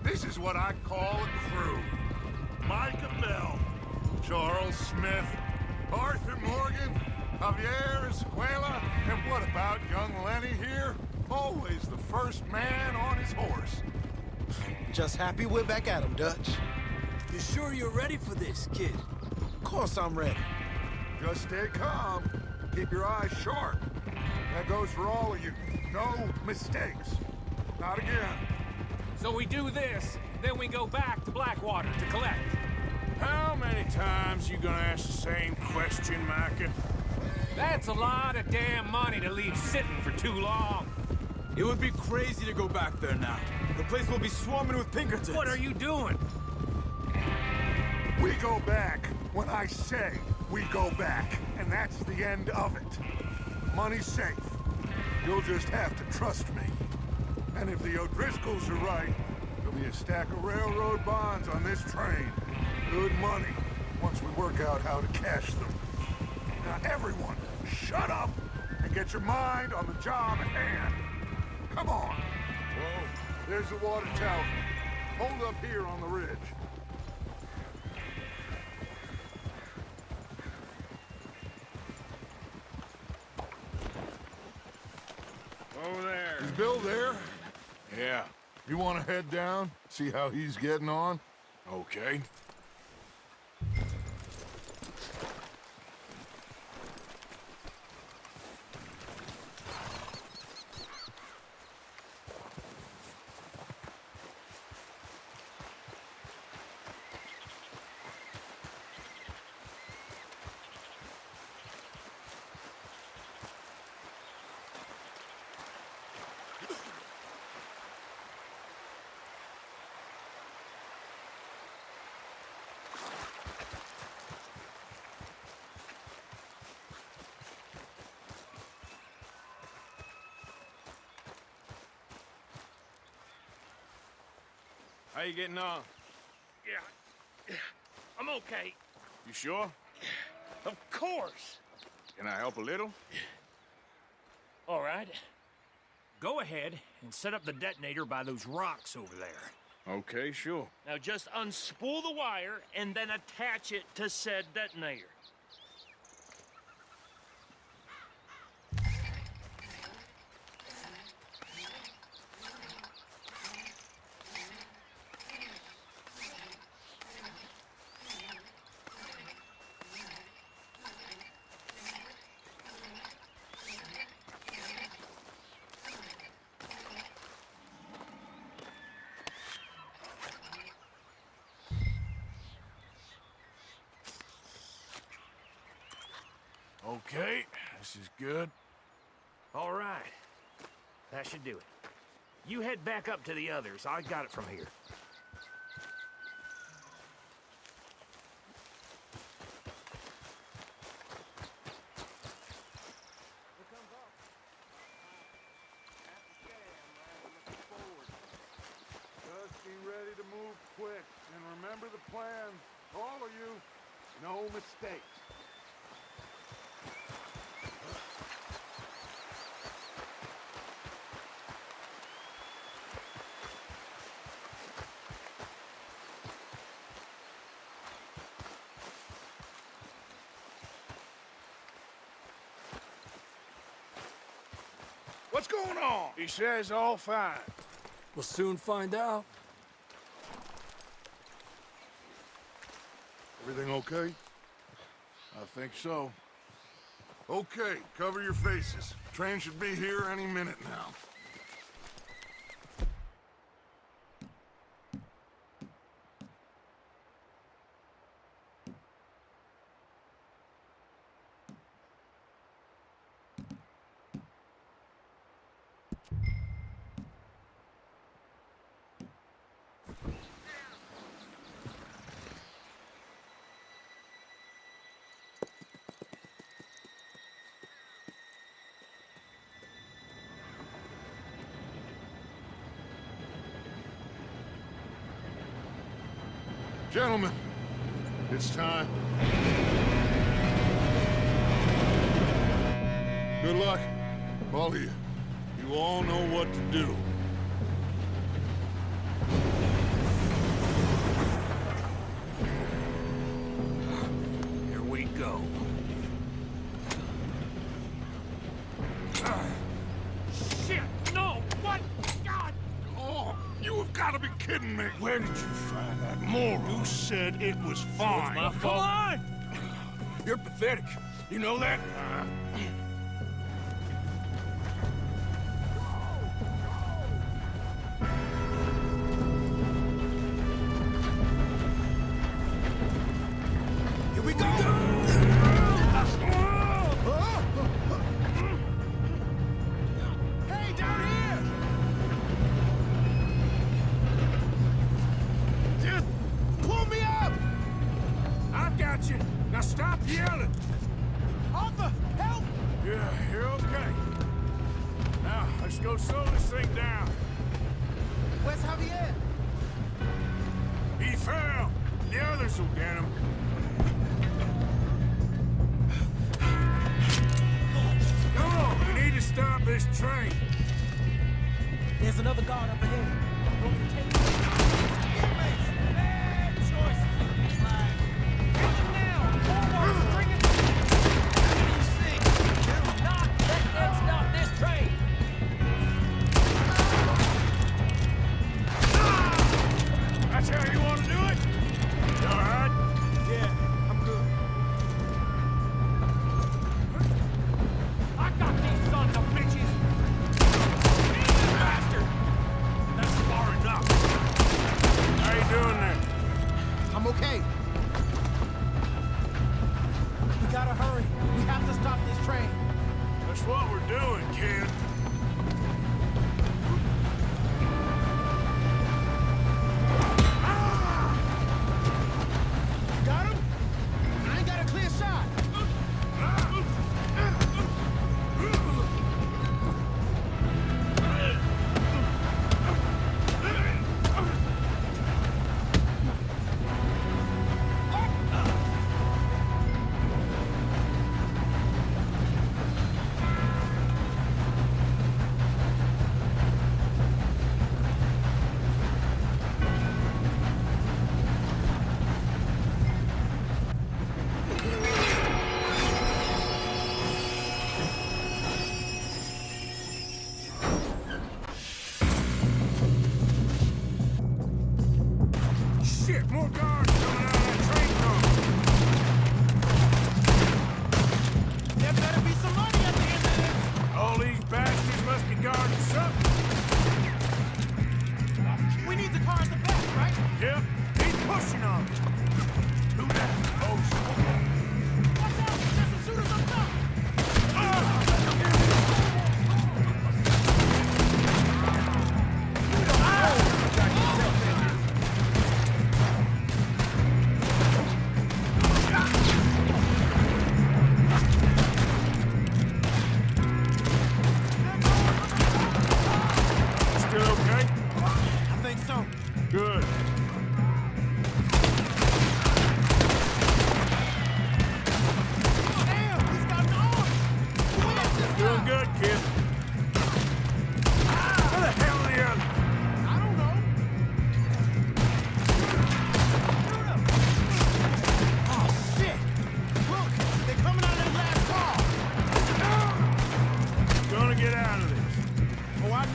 This is what I call a crew. Micah Bell, Charles Smith, Arthur Morgan, Javier Escuela, and what about young Lenny here? Always the first man on his horse. Just happy we're back at 'em, Dutch. You sure you're ready for this, kid? Of course I'm ready. Just stay calm. Keep your eyes sharp. That goes for all of you. No mistakes. Not again. So we do this, then we go back to Blackwater to collect. How many times you gonna ask the same question, Micah? That's a lot of damn money to leave sitting for too long. It would be crazy to go back there now. The place will be swarming with Pinkertons. What are you doing? We go back when I say we go back, and that's the end of it. Money's safe. You'll just have to trust me. And if the O'Driscolls are right, there'll be a stack of railroad bonds on this train. Good money, once we work out how to cash them. Now everyone, shut up and get your mind on the job at hand. Come on. Whoa. There's the water tower. Hold up here on the ridge. Over there. Is Bill there? Yeah. You want to head down, see how he's getting on? Okay. How you getting on? Yeah, I'm okay. You sure? Of course. Can I help a little? All right. Go ahead and set up the detonator by those rocks over there. Okay, sure. Now just unspool the wire and then attach it to said detonator. Okay, this is good. All right. That should do it. You head back up to the others. I got it from here. Remember the plan, all of you. No mistakes. What's going on? He says all fine. We'll soon find out. Everything okay? I think so. Okay, cover your faces. Train should be here any minute now. Gentlemen, it's time. Good luck, all of you. You all know what to do. Here we go. Shit! No! What? God! Oh, you have got to be kidding me. Where did you find that moron? You said it was fine. My fault. on! You're pathetic. You know that? Here we go! Hey, down here! Just pull me up! I've got you. Now stop yelling. Arthur, help! Yeah, you're okay. Now, let's go slow this thing down. Where's Javier? He fell. The others will get him. Come on, we need to stop this train. There's another guard up ahead. Bad choice. Not let them stop this train. That's how you want to do it? You all right? Yeah, I'm good. I got these sons of bitches. Bastard! That's far enough. How you doing there? I'm okay. We gotta hurry. We have to stop this train. That's what we're doing, kid. Got him? I ain't got a clear shot. Shit, more guards coming out of that train car. There better be some money at the end of this. All these bastards must be guarding something. We need the car at the back, right? Yep, he's pushing on them. To that post. Watch out! There's some shooters up top!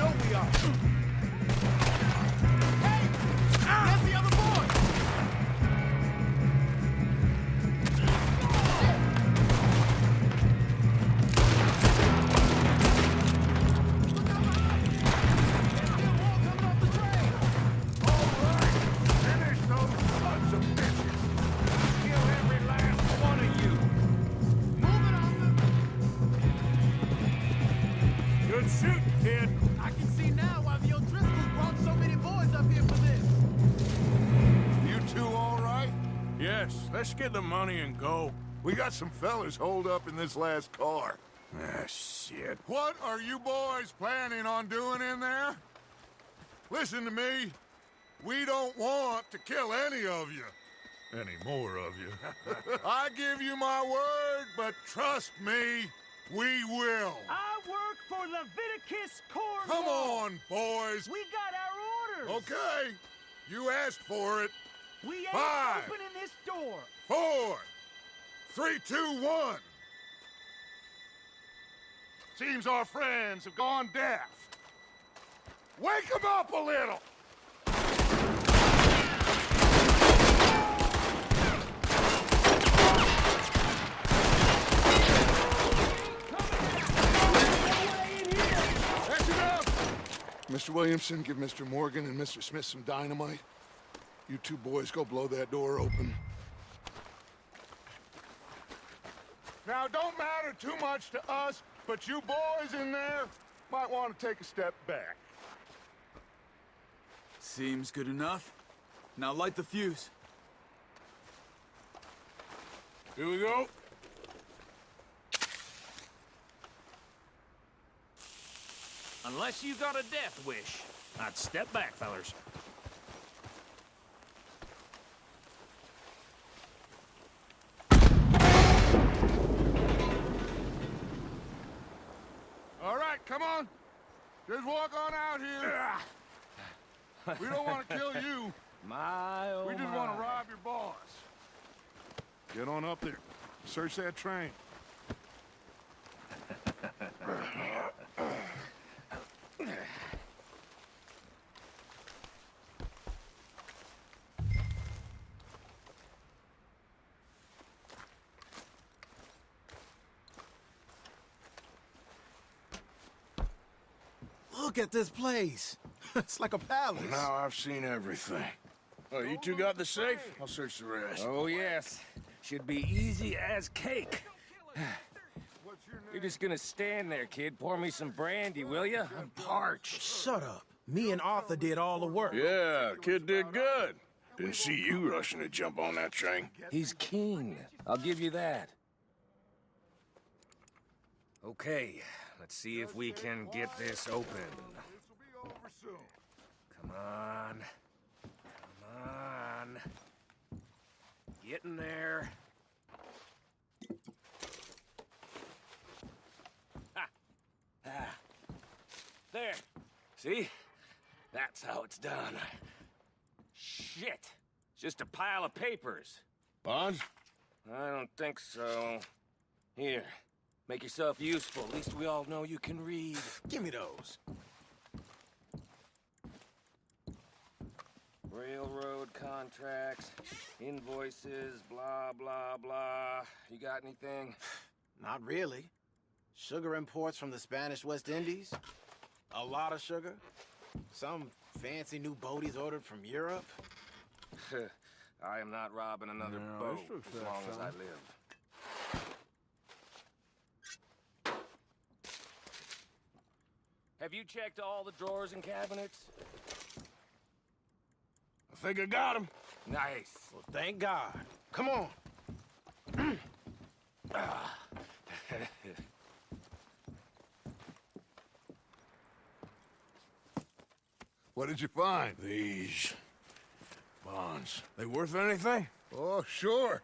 know we are. Hey! There's the other boy! Good shooting, kid. I can see now why the O'Driscolls brought so many boys up here for this. You two all right? Yes, let's get the money and go. We got some fellas holed up in this last car. Ah, shit. What are you boys planning on doing in there? Listen to me. We don't want to kill any of you. Any more of you. I give you my word, but trust me, we will. I work for Leviticus Corps. Come on, boys. We got our orders. Okay. You asked for it. We ain't 5, opening this door. 4, 3, 2, 1. Seems our friends have gone deaf. Wake them up a little. That's enough. Mr. Williamson, give Mr. Morgan and Mr. Smith some dynamite. You two boys go blow that door open. Now, it don't matter too much to us, but you boys in there might want to take a step back. Seems good enough. Now light the fuse. Here we go. Unless you got a death wish, I'd step back, fellers. All right, come on. Just walk on out here. We don't want to kill you. My, oh We just want to rob your boss. Get on up there. Search that train. Look at this place. It's like a palace. Now I've seen everything. Oh, you two got the safe? I'll search the rest. Oh, yes. Should be easy as cake. You're just gonna stand there, kid. Pour me some brandy, will you? I'm parched. Shut up. Me and Arthur did all the work. Yeah, kid did good. Didn't see you rushing to jump on that train. He's keen. I'll give you that. Okay, let's see if we can get this open. This will be over soon. Come on. Come on. Get in there. Ha! Ah. There. See? That's how it's done. Shit. It's just a pile of papers. Bonds? I don't think so. Here. Make yourself useful. At least we all know you can read. Give me those. Railroad contracts, invoices, blah, blah, blah. You got anything? Not really. Sugar imports from the Spanish West Indies. A lot of sugar. Some fancy new boat he's ordered from Europe. I am not robbing another boat as long as I live. Have you checked all the drawers and cabinets? I think I got him. Nice. Well, thank God. Come on. What did you find? These bonds. They worth anything? Oh, sure.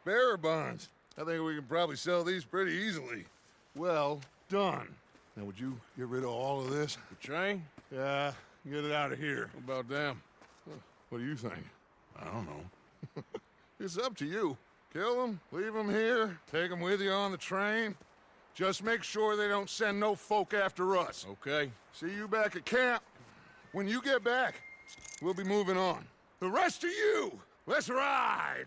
Bearer bonds. I think we can probably sell these pretty easily. Well done. Now, would you get rid of all of this? The train? Yeah, get it out of here. What about them? What do you think? I don't know. It's up to you. Kill them, leave them here, take them with you on the train. Just make sure they don't send no folk after us. Okay. See you back at camp. When you get back, we'll be moving on. The rest of you, let's ride!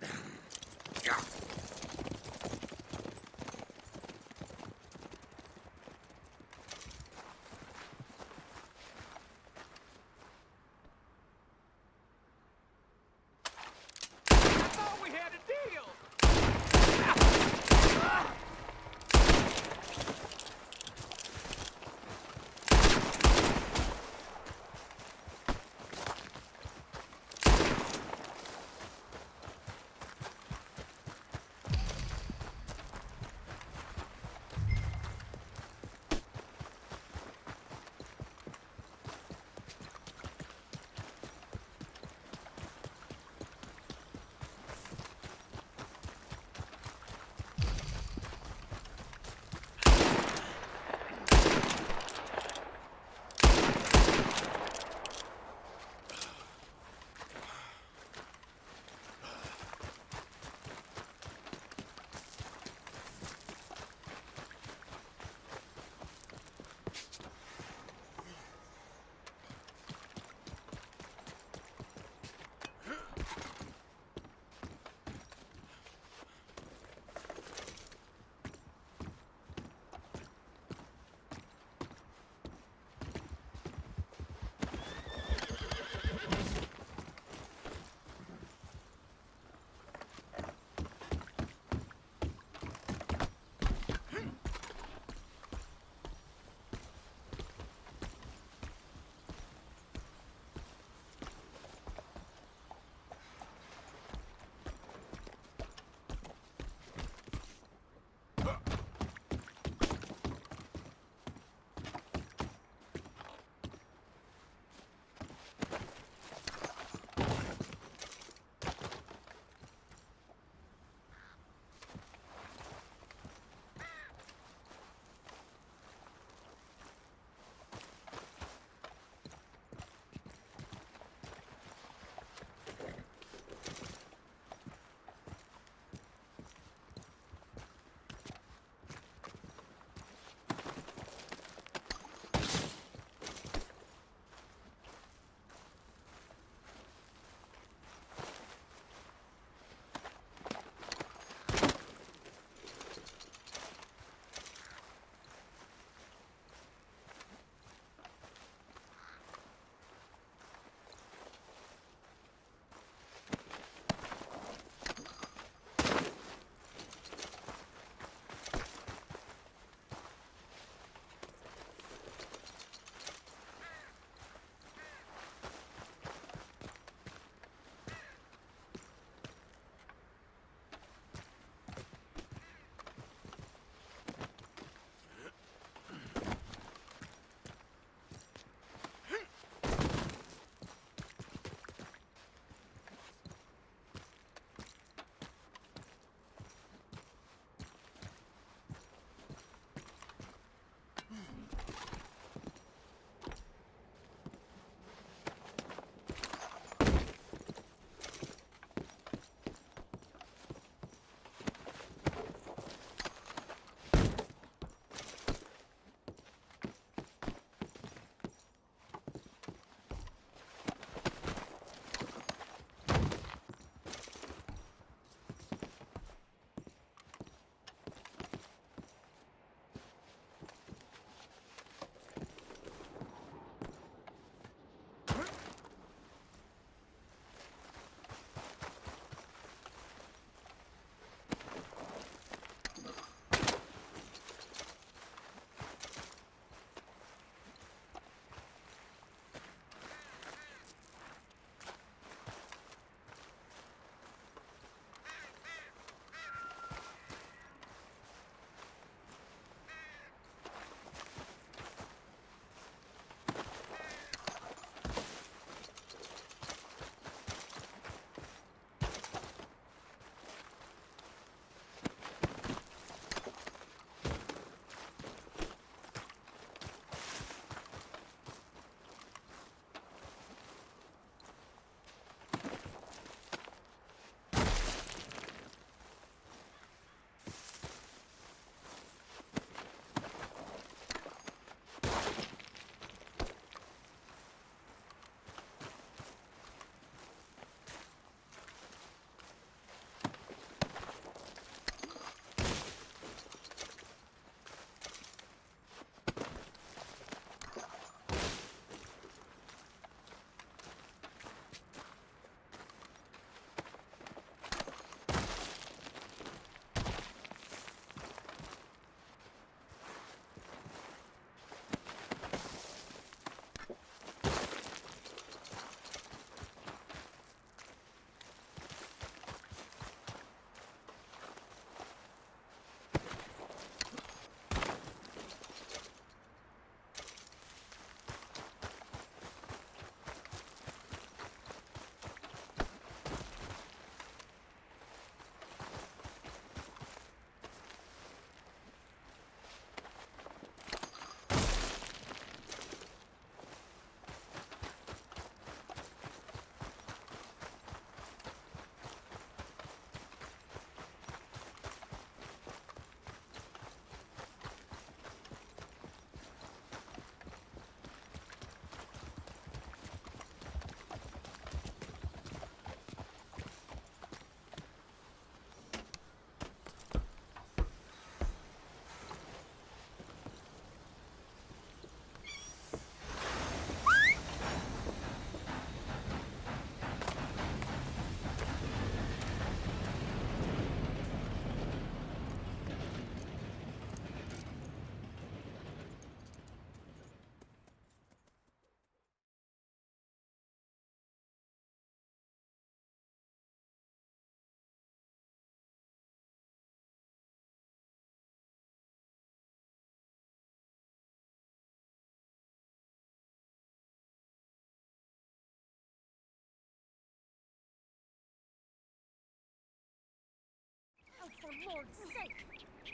Lord's sake!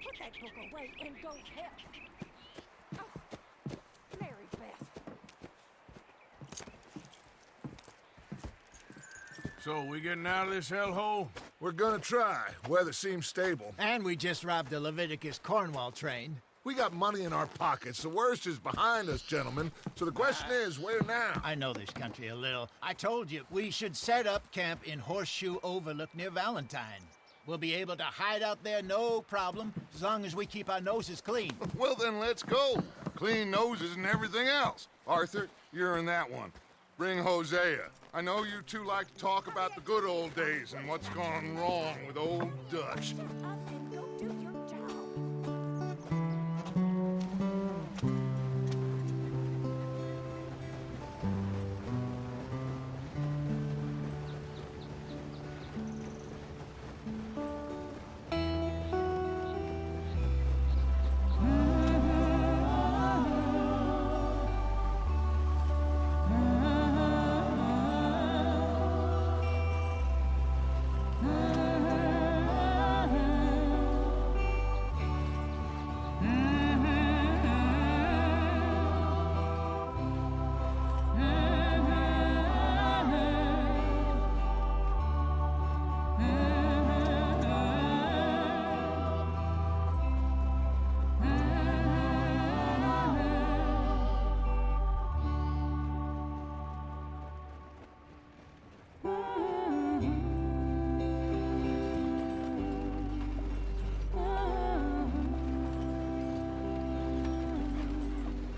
Put that book away and go help. Oh, Mary Beth. So, we getting out of this hellhole? We're gonna try. Weather seems stable. And we just robbed the Leviticus Cornwall train. We got money in our pockets. The worst is behind us, gentlemen. So the question is, where now? I know this country a little. I told you, we should set up camp in Horseshoe Overlook near Valentine. We'll be able to hide out there, no problem, as long as we keep our noses clean. Well, then let's go. Clean noses and everything else. Arthur, you're in that one. Bring Hosea. I know you two like to talk about the good old days and what's gone wrong with old Dutch. Shut up and go do your job.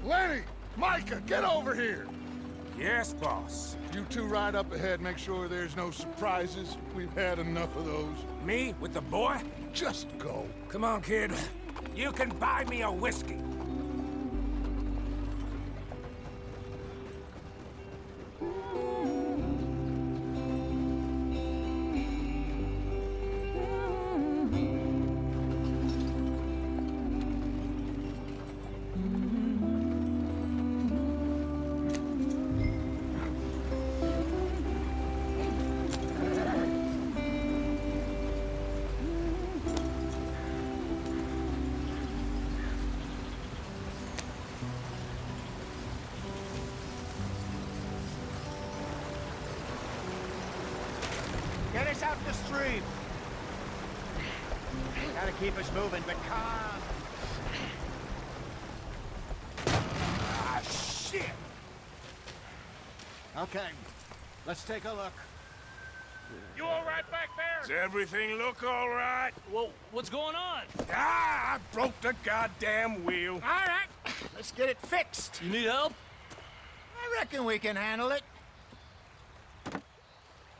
Lenny! Micah, get over here! Yes, boss. You two ride up ahead, make sure there's no surprises. We've had enough of those. Me with the boy? Just go. Come on, kid. You can buy me a whiskey. Get us out the stream. Gotta keep us moving, but calm. Ah, shit! Okay, let's take a look. You all right back there? Does everything look all right? Well, what's going on? Ah, I broke the goddamn wheel. All right, let's get it fixed. You need help? I reckon we can handle it.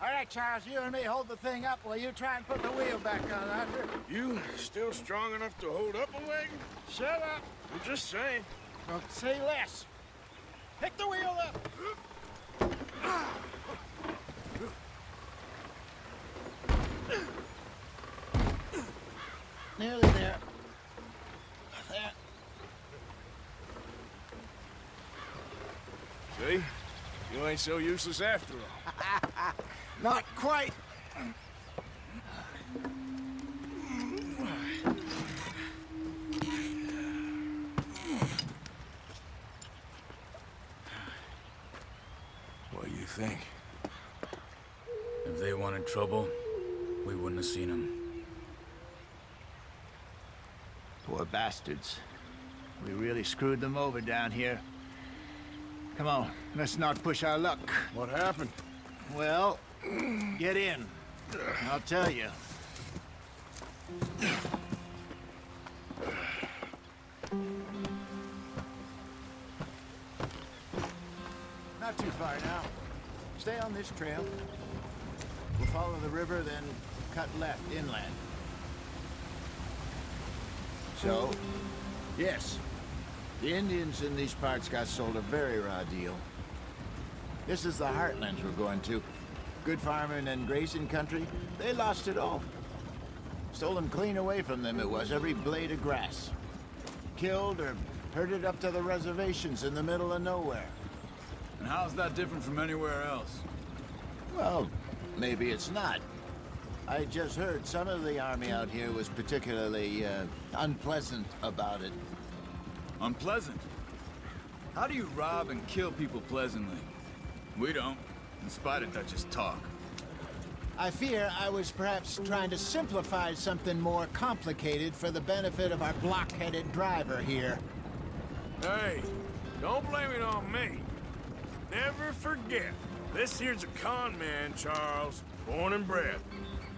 All right, Charles, you and me hold the thing up while you try and put the wheel back on, Arthur. You still strong enough to hold up a wagon? Shut up. I'm just saying. Well, say less. Pick the wheel up. Nearly there. There. See? You ain't so useless after all. Not quite. What do you think? If they wanted trouble, we wouldn't have seen them. Poor bastards. We really screwed them over down here. Come on, let's not push our luck. What happened? Well, get in. I'll tell you. Not too far now. Stay on this trail. We'll follow the river, then cut left inland. So, yes, the Indians in these parts got sold a very raw deal. This is the heartlands we're going to. Good farming and grazing country, they lost it all. Stolen clean away from them it was, every blade of grass. Killed or herded up to the reservations in the middle of nowhere. And how's that different from anywhere else? Well, maybe it's not. I just heard some of the army out here was particularly unpleasant about it. Unpleasant? How do you rob and kill people pleasantly? We don't, in spite of Dutch's talk. I fear I was perhaps trying to simplify something more complicated for the benefit of our block-headed driver here. Hey, don't blame it on me. Never forget, this here's a con man, Charles, born and bred.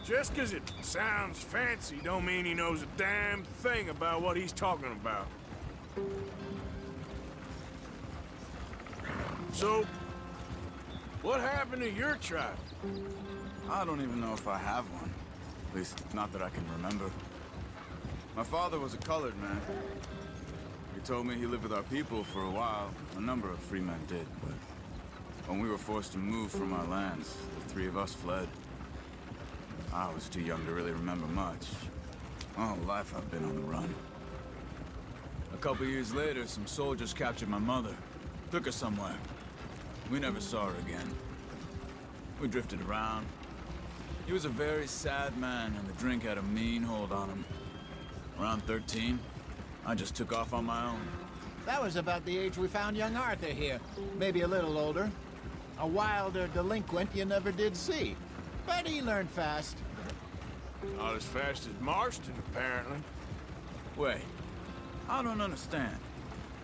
Just 'cause it sounds fancy don't mean he knows a damn thing about what he's talking about. So, what happened to your tribe? I don't even know if I have one. At least, not that I can remember. My father was a colored man. He told me he lived with our people for a while. A number of free men did, but when we were forced to move from our lands, the three of us fled. I was too young to really remember much. My whole life I've been on the run. A couple years later, some soldiers captured my mother. Took her somewhere. We never saw her again. We drifted around. He was a very sad man, and the drink had a mean hold on him. Around 13, I just took off on my own. That was about the age we found young Arthur here. Maybe a little older. A wilder delinquent you never did see. But he learned fast. Not as fast as Marston, apparently. Wait, I don't understand.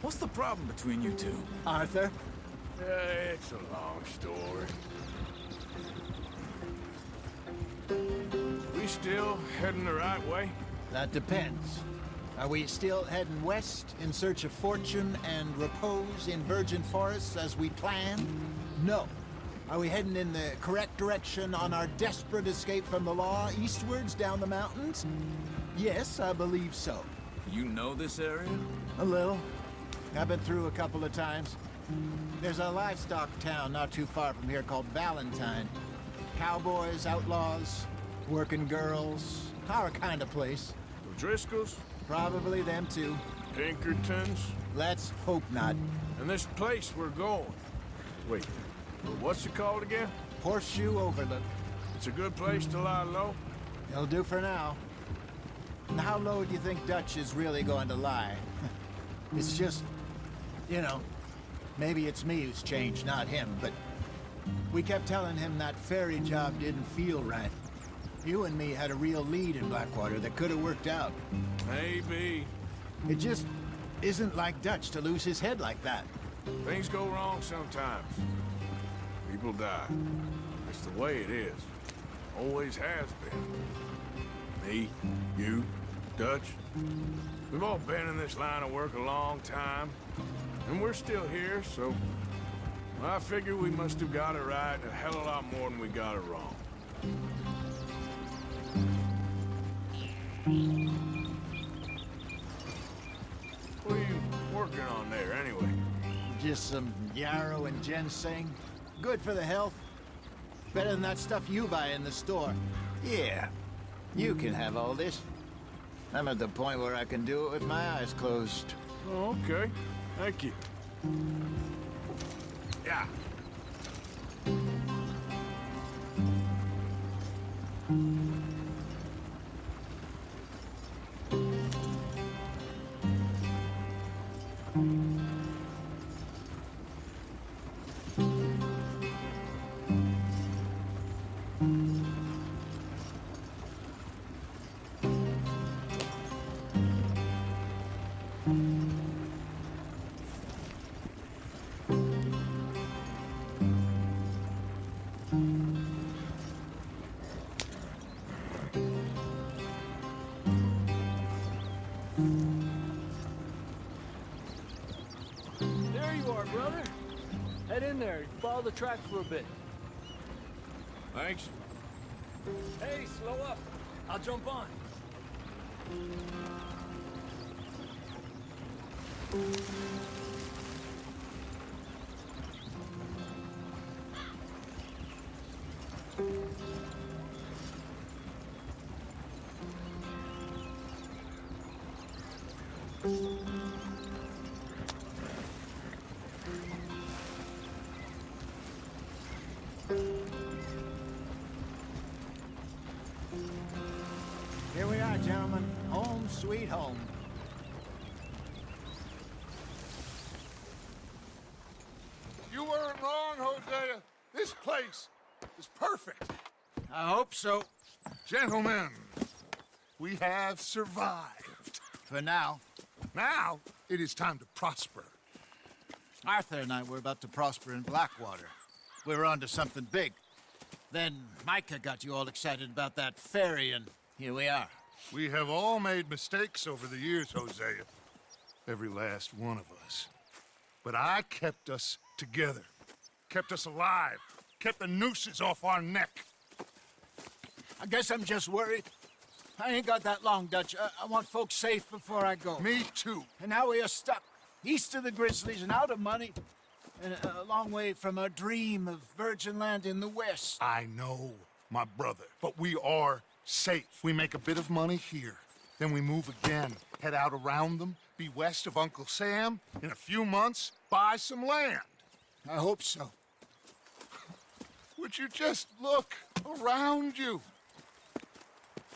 What's the problem between you two? Arthur? It's a long story. We still heading the right way? That depends. Are we still heading west in search of fortune and repose in virgin forests as we planned? No. Are we heading in the correct direction on our desperate escape from the law eastwards down the mountains? Yes, I believe so. You know this area? A little. I've been through a couple of times. There's a livestock town not too far from here called Valentine. Cowboys, outlaws, working girls, our kind of place. The Driscolls? Probably them too. Pinkertons? Let's hope not. And this place we're going. Wait, what's it called again? Horseshoe Overlook. It's a good place to lie low? It'll do for now. And how low do you think Dutch is really going to lie? It's just, you know, maybe it's me who's changed, not him, but we kept telling him that ferry job didn't feel right. You and me had a real lead in Blackwater that could have worked out. Maybe. It just isn't like Dutch to lose his head like that. Things go wrong sometimes. People die. It's the way it is. Always has been. Me, you, Dutch. We've all been in this line of work a long time. And we're still here, so I figure we must have got it right a hell of a lot more than we got it wrong. What are you working on there, anyway? Just some yarrow and ginseng. Good for the health. Better than that stuff you buy in the store. Yeah, you can have all this. I'm at the point where I can do it with my eyes closed. Oh, okay. Thank you. Yeah. There you are, brother. Head in there. Follow the track for a bit. Thanks. Hey, slow up. I'll jump on. sweet home. You weren't wrong, Hosea. This place is perfect. I hope so. Gentlemen, we have survived. For now. Now, it is time to prosper. Arthur and I were about to prosper in Blackwater. We were onto something big. Then Micah got you all excited about that ferry, and here we are. We have all made mistakes over the years, Hosea. Every last one of us. But I kept us together. Kept us alive. Kept the nooses off our neck. I guess I'm just worried. I ain't got that long, Dutch. I want folks safe before I go. Me too. And now we are stuck, east of the Grizzlies and out of money, and a long way from our dream of virgin land in the west. I know, my brother, but we are safe. We make a bit of money here, then we move again, head out around them, be west of Uncle Sam, in a few months, buy some land. I hope so. Would you just look around you?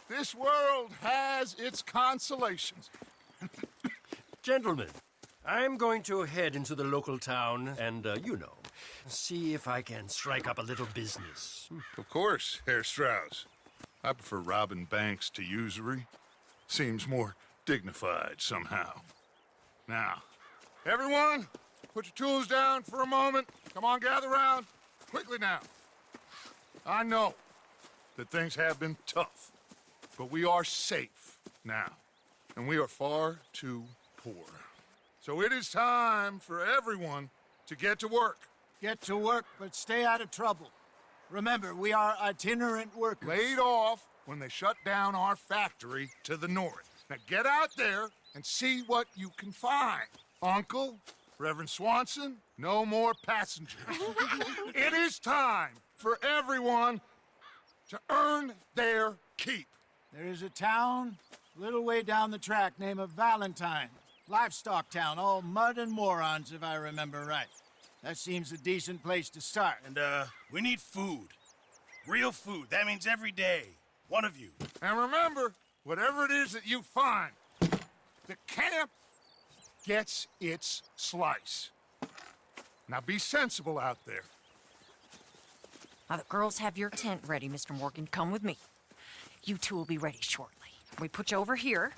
This world has its consolations. Gentlemen, I'm going to head into the local town and, see if I can strike up a little business. Of course, Herr Strauss. I prefer robbing banks to usury. Seems more dignified somehow. Now, everyone, put your tools down for a moment. Come on, gather round. Quickly now. I know that things have been tough, but we are safe now, and we are far too poor. So it is time for everyone to get to work. Get to work, but stay out of trouble. Remember, we are itinerant workers. Laid off when they shut down our factory to the north. Now get out there and see what you can find. Uncle, Reverend Swanson, no more passengers. It is time for everyone to earn their keep. There is a town a little way down the track named Valentine. Livestock town, all mud and morons, if I remember right. That seems a decent place to start. And, we need food. Real food. That means every day. One of you. And remember, whatever it is that you find, the camp gets its slice. Now be sensible out there. Now, the girls have your tent ready, Mr. Morgan. Come with me. You two will be ready shortly. We put you over here.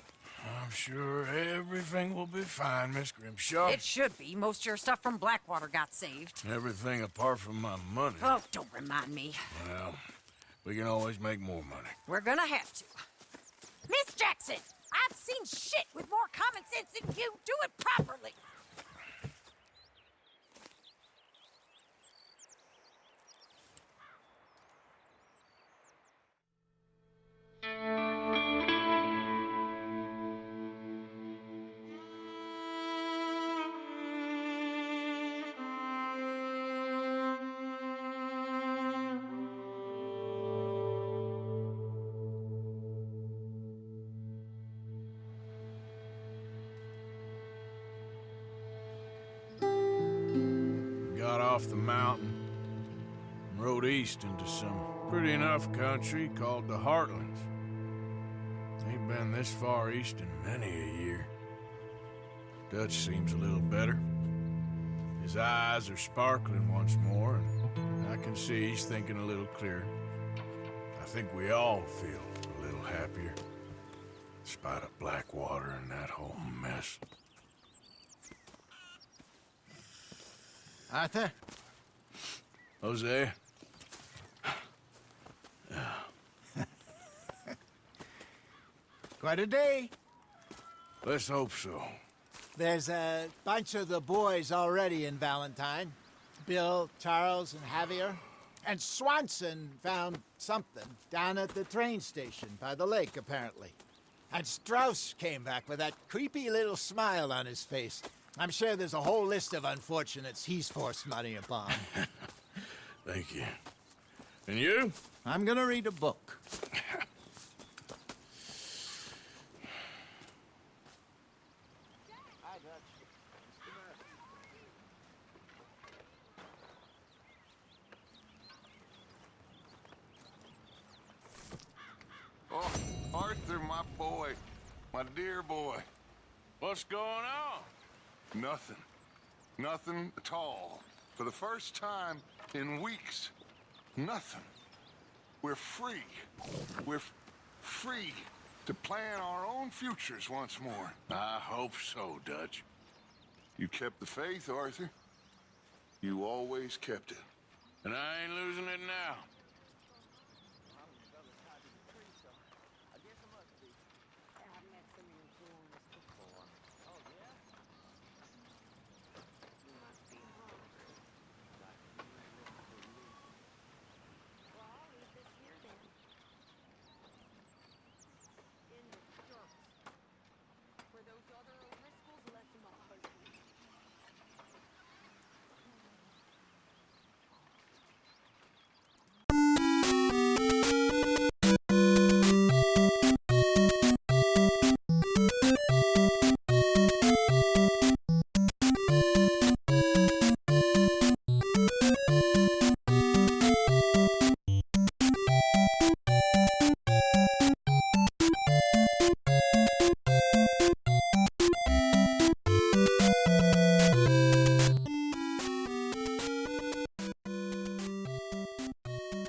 I'm sure everything will be fine, Miss Grimshaw. It should be. Most of your stuff from Blackwater got saved. Everything apart from my money. Oh, don't remind me. Well, we can always make more money. We're gonna have to. Miss Jackson, I've seen shit with more common sense than you. Do it properly. Got off the mountain and rode east into some pretty enough country called the Heartlands. Ain't been this far east in many a year. Dutch seems a little better. His eyes are sparkling once more, and I can see he's thinking a little clearer. I think we all feel a little happier, in spite of Blackwater and that whole mess. Arthur? Jose? Quite a day. Let's hope so. There's a bunch of the boys already in Valentine. Bill, Charles, and Javier. And Swanson found something down at the train station by the lake, apparently. And Strauss came back with that creepy little smile on his face. I'm sure there's a whole list of unfortunates he's forced money upon. Thank you. And you? I'm gonna read a book. Oh, Arthur, my boy. My dear boy. What's going on? Nothing. Nothing at all. For the first time in weeks, nothing. We're free. We're free to plan our own futures once more. I hope so, Dutch. You kept the faith, Arthur. You always kept it. And I ain't losing it now.